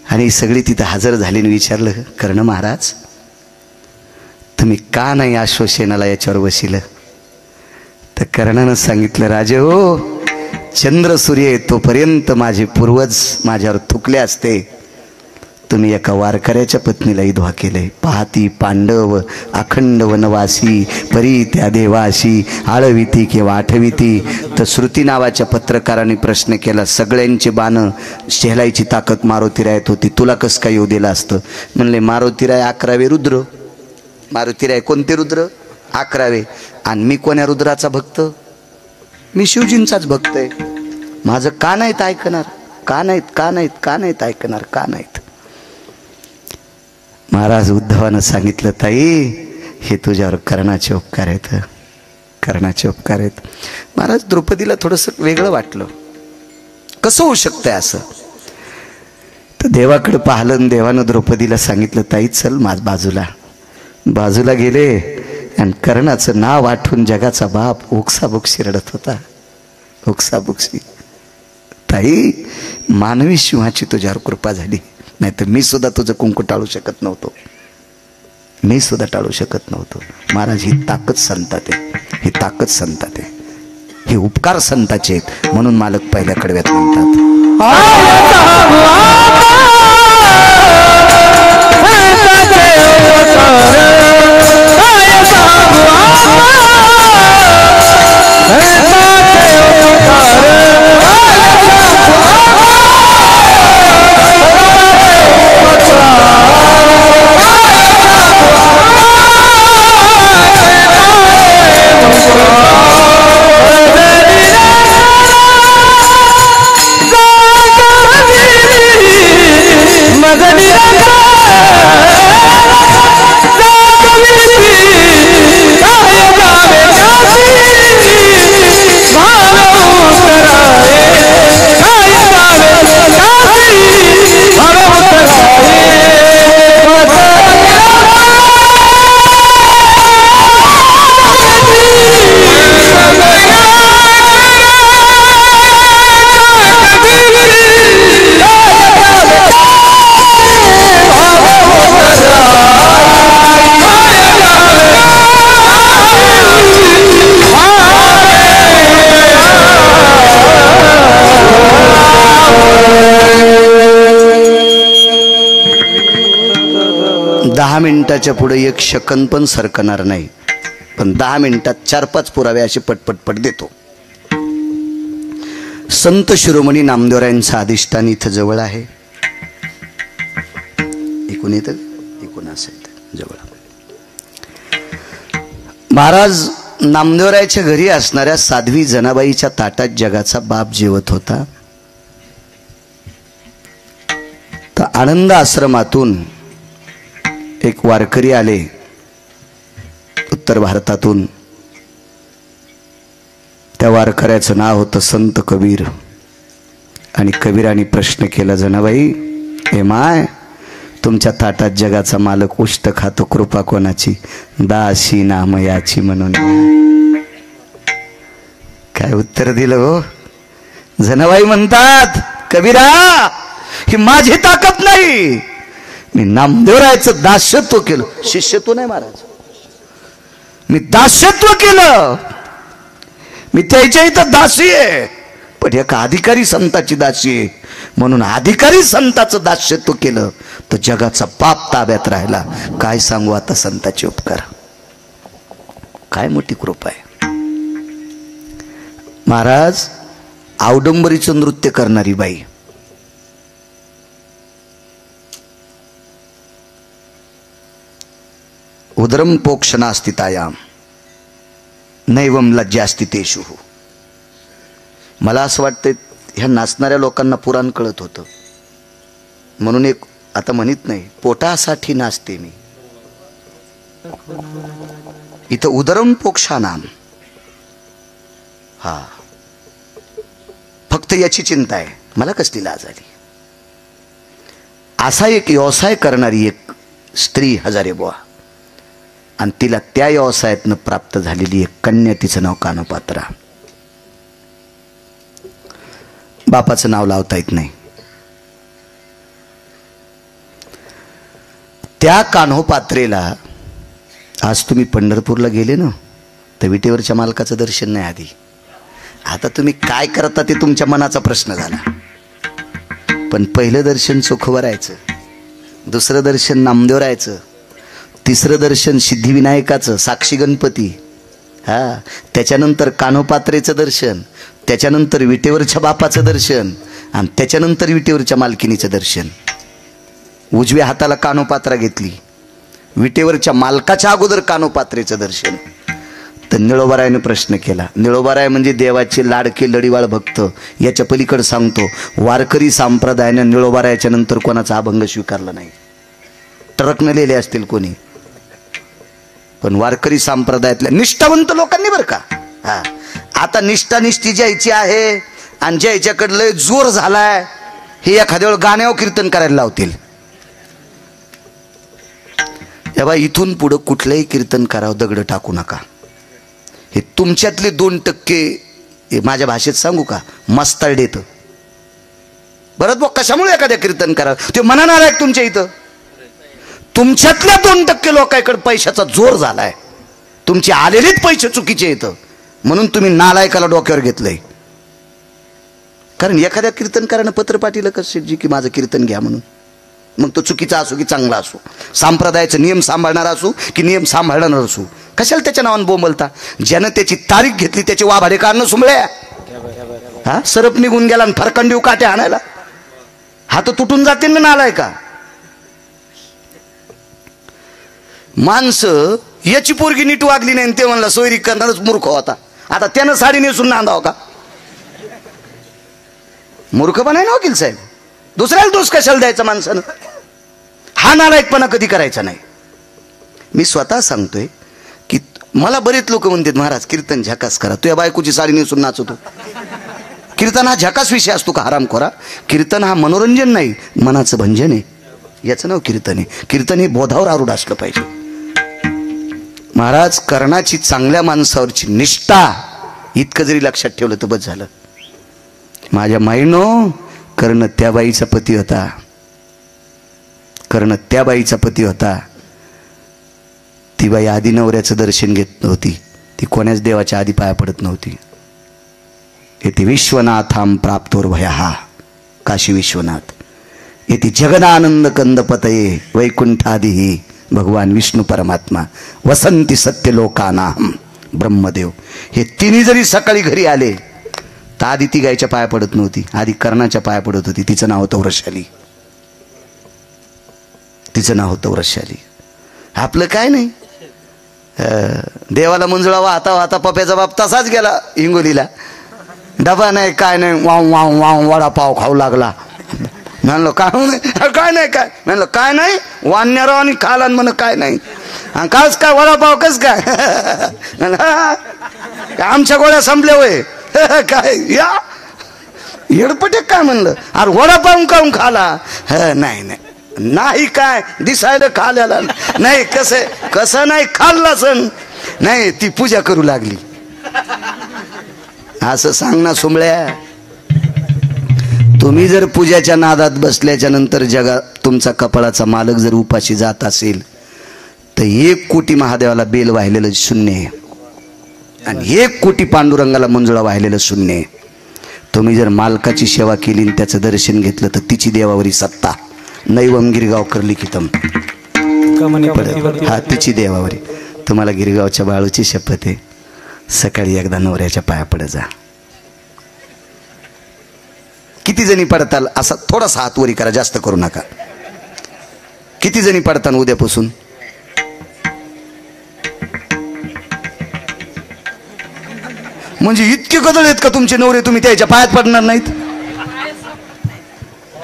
आणि सगळी तिथं हजर झाली. विचारलं, कर्ण महाराज तुम्ही का नाही आश्वासनाला याच्यावर बसिलं? तर कर्णानं सांगितलं, राजे हो, चंद्र सूर्य येतोपर्यंत माझे पूर्वज माझ्यावर थुकले असते. तुम्ही एका वारकऱ्याच्या पत्नीला विधवा केले. पाहती पांडव अखंड वनवासी, परी त्या देवाशी आळविती किंवा आठविती. तर श्रुती नावाच्या पत्रकाराने प्रश्न केला, सगळ्यांची बाणं शेलायची ताकद मारुतीरायात होती, तुला कसं काय येऊ दिलं असतं? म्हणले, मारुतीराय 11वे रुद्र. मारुतीराय कोणते रुद्र? 11वे. आणि मी कोण्या रुद्राचा भक्त? मी शिवजींचाच भक्त आहे. माझं का नाहीत ऐकणार? का नाहीत, का नाहीत, का नाहीत ऐकणार, का नाहीत? महाराज उद्धवानं सांगितलं, ताई हे तुझ्यावर कर्णाचे उपकार आहेत, कर्णाचे उपकार आहेत. महाराज द्रौपदीला थोडंसं वेगळं वाटलं. कसं होऊ शकतंय असं? तर देवाकडे पाहिलं आणि देवानं द्रौपदीला सांगितलं, ताई चल माझ बाजूला. बाजूला गेले आणि कर्णाचं नाव आठवून जगाचा बाप ओक्साबोक्शी रडत होता. ओक्साबोक्शी. ताई मानवी सिंहाची तुझ्यावर कृपा झाली, नाही तर मी सुद्धा तुझं कुंकू टाळू शकत नव्हतो. मी सुद्धा टाळू शकत नव्हतो. महाराज ही ताकद संतात आहे, ही ताकद संतात आहे, हे उपकार संताचे आहेत. म्हणून मालक पहिल्या कडव्यात म्हणतात, मिनिटाच्या पुढे एक सेकंद पण सरकणार नाही, पण 10 मिनिटात 4-5 पुरावे असे पटपटपट देतो. संत शिरोमणी नामदेवरायांचं अधिष्ठान इथं जवळ आहे. इकून येतं, इकून असेल जवळ. महाराज नामदेवरायाच्या घरी असणाऱ्या साध्वी जनाबाईच्या ताटात जगाचा बाप जेवत होता. तर आनंद आश्रमातून एक वारकरी आले उत्तर भारतातून. त्या वारकऱ्याचं नाव होतं संत कबीर. आणि कबीराने प्रश्न केला, जनाबाई हे माय, तुमच्या ताटात जगाचा मालक उष्ट खातो, कृपा कोणाची? दासी नामयाची म्हणून. काय उत्तर दिलं हो? जनाबाई म्हणतात, कबीरा ही माझी ताकद नाही, मी नामदेवरायाचं दास्यत्व केलं. शिष्यत्व नाही महाराज, मी दास्यत्व केलं. मी त्याच्या इथं दासी आहे, पण एका अधिकारी संताची दासी आहे म्हणून अधिकारी संताचं दास्यत्व केलं तर जगाचा पाप ताब्यात राहिला. काय सांगू आता संताचे उपकार, काय मोठी कृपा आहे. महाराज औडंबरीचं नृत्य करणारी बाई, उदरम पोक्ष नास्ति तायाम नैवम लज्जास्ति तेषु. मला असं वाटतं ह्या नाचणाऱ्या लोकांना पुराण कळत होतं म्हणून एक आता म्हणत नाही, पोटासाठी नाचते मी. इथं उदरम पोक्षानाम, हा फक्त याची चिंता आहे, मला कसली लाज आली. असा एक व्यवसाय करणारी एक स्त्री हजारे बुवा, आणि तिला त्या व्यवसायातनं प्राप्त झालेली एक कन्या, तिचं नाव कानोपात्रा. बापाचं नाव लावता येत नाही. त्या कान्होपात्रेला आज तुम्ही पंढरपूरला गेले ना, तर विटेवरच्या मालकाचं दर्शन नाही आधी. आता तुम्ही काय करता ते तुमच्या मनाचा प्रश्न झाला. पण पहिलं दर्शन चोखोबरायचं, दुसरं दर्शन नामदेवरायचं, तिसरं दर्शन सिद्धिविनायकाचं साक्षी गणपती, हा त्याच्यानंतर कान्होपात्रेचं दर्शन, त्याच्यानंतर विटेवरच्या बापाचं दर्शन, आणि त्याच्यानंतर विटेवरच्या मालकिनीचं दर्शन. उजव्या हाताला कान्होपात्रा घेतली, विटेवरच्या मालकाच्या अगोदर कान्होपात्रेचं दर्शन. तर निळोबारायाने प्रश्न केला. निळोबाराय म्हणजे देवाचे लाडके लढीवाळ भक्त. याच्या पलीकडे सांगतो, वारकरी संप्रदायानं निळोबारायाच्या नंतर कोणाचा अभंग स्वीकारला नाही. ट्रकने लिहिले असतील कोणी, पण वारकरी संप्रदायातल्या निष्ठावंत लोकांनी बरं का. हा आता निष्ठानिष्ठी ज्याची आहे आणि ज्याच्याकडे लय जोर झालाय, हे एखाद्या वेळ गाण्यावर कीर्तन करायला लावतील. तेव्हा इथून पुढं कुठलंही कीर्तन करावं, दगड टाकू नका. हे तुमच्यातले 2% माझ्या भाषेत सांगू का, मस्ताड येतं. बरं बघ कशामुळे एखाद्या कीर्तन करावं, ते मनानं आलाय तुमच्या इथं. तुमच्यातल्या 2% लोकांकडे पैशाचा जोर झालाय, तुमचे आलेलेच पैसे चुकीचे येतं म्हणून तुम्ही नालायकाला डोक्यावर घेतलंय. कारण एखाद्या कीर्तनकारानं पत्र पाठवलं कसं जी की माझं कीर्तन घ्या म्हणून, मग तो चुकीचा असो की चांगला असो, संप्रदायाचा नियम सांभाळणारा असो की नियम सांभाळणार असो, कशाला त्याच्या नावानं बोंबलता. ज्यानं त्याची तारीख घेतली त्याचे वाभाडे काढणं सुंबळ्या. हा सरप निघून गेला आणि फरकंडीव काटे आणायला, हात तुटून जातील ना नालाय का. माणसं याची पोरगी नीट वागली नाही ते म्हणला सोयरी करणारच मूर्ख होता. आता त्यानं साडी नेसून नांदाव का, मूर्खपणा आहे ना वकील साहेब. दुसऱ्याला दोष कशाला द्यायचा माणसानं, हा नालायकपणा कधी करायचा नाही. मी स्वतः सांगतोय की मला बरेच लोक म्हणतात महाराज कीर्तन झकास करा, तुझ्या बायकोची साडी नेसून नाचतो. कीर्तन हा झकास विषय असतो का हरामखोरा. कीर्तन हा मनोरंजन नाही, मनाचं भंजन आहे. याचं नाव कीर्तन आहे. कीर्तन हे बोधावर आरूढ असलं पाहिजे. महाराज कर्णाची चांगल्या माणसावरची निष्ठा इतकं जरी लक्षात ठेवलं तर बस झालं. माझ्या माईनो, कर्ण त्या बाईचा पती होता, कर्ण त्या बाईचा पती होता. ती बाई आधी नवऱ्याचं दर्शन घेत नव्हती, ती कोण्याच देवाच्या आधी पाया पडत नव्हती. येथे विश्वनाथाम प्राप्तोर भया, काशी विश्वनाथ. येथे जगदानंद कंदपतये वैकुंठादिही भगवान विष्णू परमात्मा, वसंती सत्य लोकानाम, ब्रह्मदेव, हे तिन्ही जरी सकाळी घरी आले तर आधी ती गायच्या पाया पडत नव्हती, आधी कर्णाच्या पाया पडत होती. तिचं नाव होतं वृषाली, तिचं नाव होतं वृषाली. आपलं काय नाही, देवाला मंजुळा वाहता वाहता पप्याचा बाप तसाच गेला हिंगोलीला. डबा नाही काय नाही, वाव वाव वाव वडापाव खाऊ लागला. म्हणलं काय काय नाही, काय म्हणलं काय नाही, वाण्याराव आणि खाला म्हण काय नाही, काच काय वडापाव कस काय, आमच्या गोळ्या संपल्या होय काय या येडपटे काय म्हणलं, अरे वडापाव काऊन खाला, नाही नाही नाही काय दिसायला खाल्याला नाही, कसं नाही खाल्ला सण नाही, ती पूजा करू लागली. असं सांग ना सोमळ्या. तुम्ही जर पूजाच्या नादात बसल्याच्या नंतर जगात तुमचा कपाळाचा मालक जर उपाशी जात असेल तर 1 कोटी महादेवाला बेल वाहिलेलं शून्य आहे आणि 1 कोटी पांडुरंगाला मंजुळा वाहिलेलं शून्य आहे. तुम्ही जर मालकाची सेवा केली आणि त्याचं दर्शन घेतलं तर तिची देवावरी सत्ता. नैवम गिरगावकर लिखितम, हा तिची देवावरी. तुम्हाला गिरगावच्या बाळूची शपथ आहे, सकाळी एकदा नवऱ्याच्या पाया पडत जा. किती जणी पडताल, असा थोडासा हात वरी करा, जास्त करू नका. किती जणी पडताल उद्यापासून? म्हणजे इतके कदळ आहेत का तुमचे नवरे, तुम्ही त्याच्या पायात पडणार नाहीत?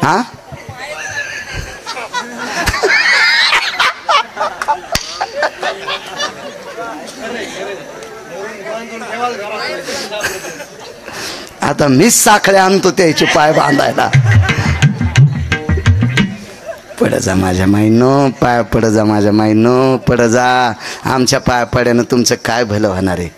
हा, आता मीच साखळ्या आणतो त्याचे पाय बांधायला. पड जा माझ्या माईनो, पाय पड जा माझ्या माईनो, पड जा. आमच्या पाया पड्यानं तुमचं काय भलं होणार आहे.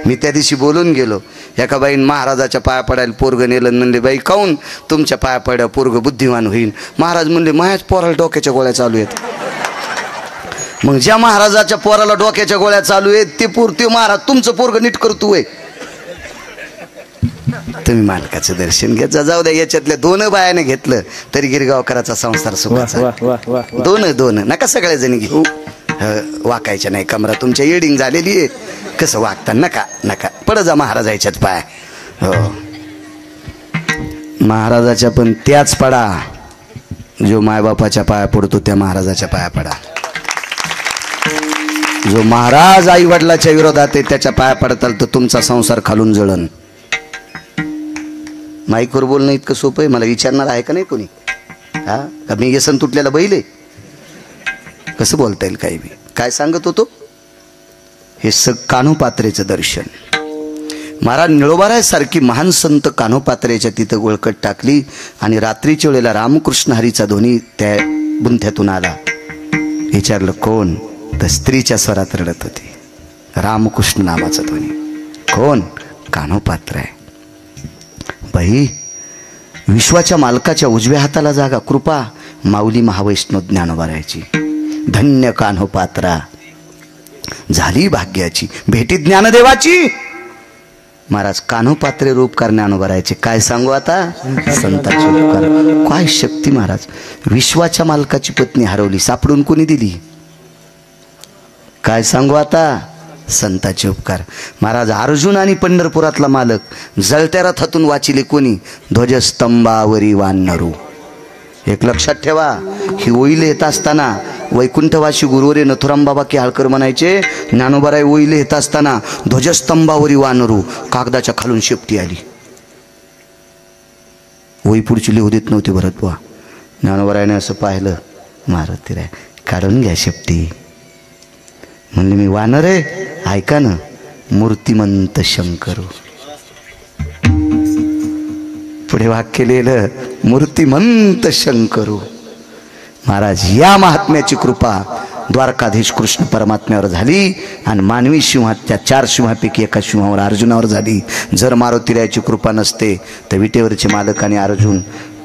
मी त्या दिवशी बोलून गेलो, एका बाईन महाराजाच्या पाया पडायला पोरग नेलं. म्हणले बाई काऊन? तुमच्या पाया पड्या पोरग बुद्धिमान होईल. महाराज म्हणले माझ्याच पोराला डोक्याच्या गोळ्या चालू आहेत. मग ज्या महाराजाच्या पोराला डोक्याच्या गोळ्या चालू आहेत ते महाराज तुमचं पोरग नीट करतोय. तुम्ही मालकाचं दर्शन घेत जा. जाऊ द्या, याच्यातल्या 2 बायाने घेतलं तरी गिरगावकराचा संसार सुखाचा. 2 नका सगळ्या जणी घेऊ. वाकायच्या नाही कमरा, तुमच्या येडिंग झालेली आहे. कसं वागता, नका नका. पड जा महाराजाच्याच पाय. हो, महाराजाच्या पण त्याच पडा जो मायबापाच्या पाया पडतो, त्या महाराजाच्या पाया पडा. जो महाराज आई वडिलाच्या विरोधात आहे त्याच्या पाया पडताल तर तुमचा संसार खालून जळण. माईकवर बोलणं इतकं सोपं आहे? मला विचारणार आहे का नाही कोणी? हा का मी व्यसन तुटलेला बैल आहे? कसं बोलता येईल काही बी? काय सांगत होतो? हे कान्होपात्रेचं दर्शन. महाराज निळोबारायसारखी महान संत कान्होपात्रेच्या तिथं गोळकट टाकली आणि रात्रीच्या वेळेला रामकृष्ण हरीचा ध्वनी त्या बुंथ्यातून आला. विचारलं कोण? तर स्त्रीच्या स्वरात रडत होती. रामकृष्ण नामाचा ध्वनी. कोण? कान्होपात्र आहे. बाई, विश्वाच्या मालकाच्या उजव्या हाताला जागा कृपा माऊली महावैष्णव ज्ञानोबारायची. धन्य कान्होपात्रा झाली भाग्याची, भेटी ज्ञानदेवाची. महाराज कान्होपात्रे रूपकार ज्ञानोबारायचे. काय सांगू आता? संतांचे उपकार. काय शक्ती महाराज. विश्वाच्या मालकाची पत्नी हरवली, सापडून कोणी दिली? काय सांगू आता? संतांचे उपकार. महाराज अर्जुन आणि पंढरपुरातला मालक जळत्या रथातून वाचिले कोणी? ध्वजस्तंभावरी वानरू. एक लक्षात ठेवा, ही ओईले येत असताना वैकुंठवासी गुरुवरे नथुराम बाबा केहाळकर म्हणायचे, ज्ञानोबाराय ओईले येत असताना ध्वजस्तंभावरी वानरू, कागदाच्या खालून शेपटी आली. ओई पुढची लिहू देत नव्हती भरत बुवा. ज्ञानोबारायने असं पाहिलं, मारुती राय काढून घ्या शेपटी. म्हणले मी वानर आहे? ऐका ना, मूर्तिमंत शंकरू. पुढे वाक्य लिहिलं, मूर्तिमंत शंकरू. महाराज या महात्म्याची कृपा द्वारकाधीश कृष्ण परमात्म्यावर झाली आणि मानवी सिंहात त्या 4 सिंहापैकी एका सिंहावर अर्जुनावर झाली. जर मारुतीरायाची कृपा नसते तर विटेवरचे मालक आणि अर्जुन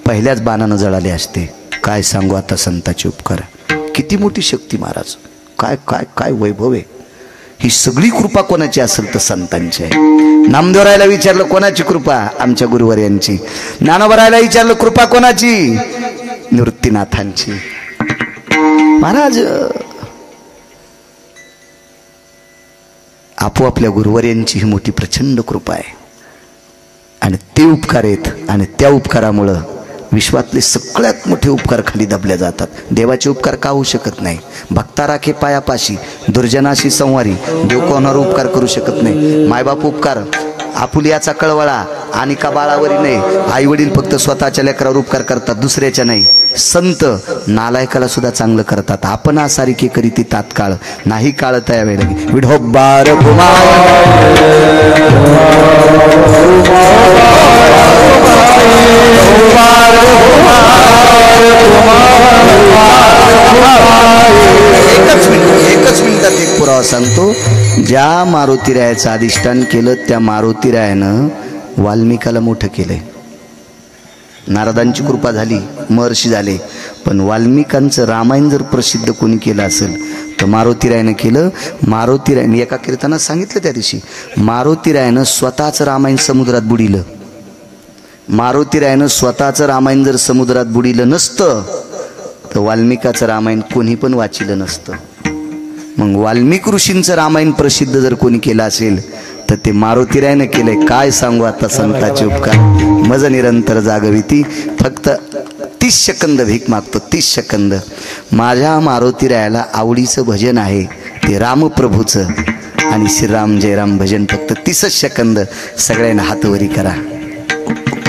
पहिल्याच बाणानं जळाले असते. काय सांगू आता संतांचे उपकार. किती मोठी शक्ती महाराज. काय काय काय वैभव आहे. ही सगळी कृपा कोणाची असेल तर संतांची आहे. नामदेवरायला विचारलं कोणाची कृपा? आमच्या गुरुवर्यांची. ज्ञानोबारायला विचारलं कृपा कोणाची? निवृत्तीनाथांची. महाराज आपोआपल्या गुरुवर्यांची ही मोठी प्रचंड कृपा आहे आणि ते उपकार आहेत आणि त्या उपकारामुळं विश्वातले सगळ्यात मोठे उपकार खाली दाबले जातात. देवाचे उपकार का होऊ शकत नाही? भक्ता राखे पायापाशी दुर्जनाशी संवारी, देव कोणावर उपकार करू शकत नाही. मायबाप उपकार आपुलियाचा कळवळा आणि का बाळावरी नाही. आई वडील फक्त स्वतःच्या लेकरावर उपकार करतात, दुसऱ्याच्या नाही. संत नालायकाला सुद्धा चांगलं करतात. आपण सारिके करीती तात्काळ नाही काळ त्या वेळेला विढोबार एकच मिनिटात एक पुरावा सांगतो. ज्या मारुतीरायाचं अधिष्ठान केलं त्या मारुतीरायानं वाल्मिकाला मोठं केलंय. नारदांची कृपा झाली, महर्षी झाले, पण वाल्मिकांचं रामायण जर प्रसिद्ध कोणी केलं असेल तर मारुतीरायानं केलं. मारुतीरायानं एका कीर्तनात सांगितलं त्या दिवशी, मारुतीरायानं स्वतःचं रामायण समुद्रात बुडिलं. मारुतीरायानं स्वतःचं रामायण जर समुद्रात बुडिलं नसतं तर वाल्मिकाचं रामायण कोणी पण वाचिलं नसतं. मग वाल्मिक ऋषींचं रामायण प्रसिद्ध जर कोणी केलं असेल तर ते मारुतीरायानं केलंय. काय सांगू आता संतांचे उपकार. मज निरंतर जागविती. फक्त 30 सेकंद भीक मागतो, 30 सेकंद. माझ्या मारुतीरायाला आवडीचं भजन आहे ते रामप्रभूचं आणि श्रीराम जयराम भजन. फक्त 30 सेकंद सगळ्यांना हातवरी करा.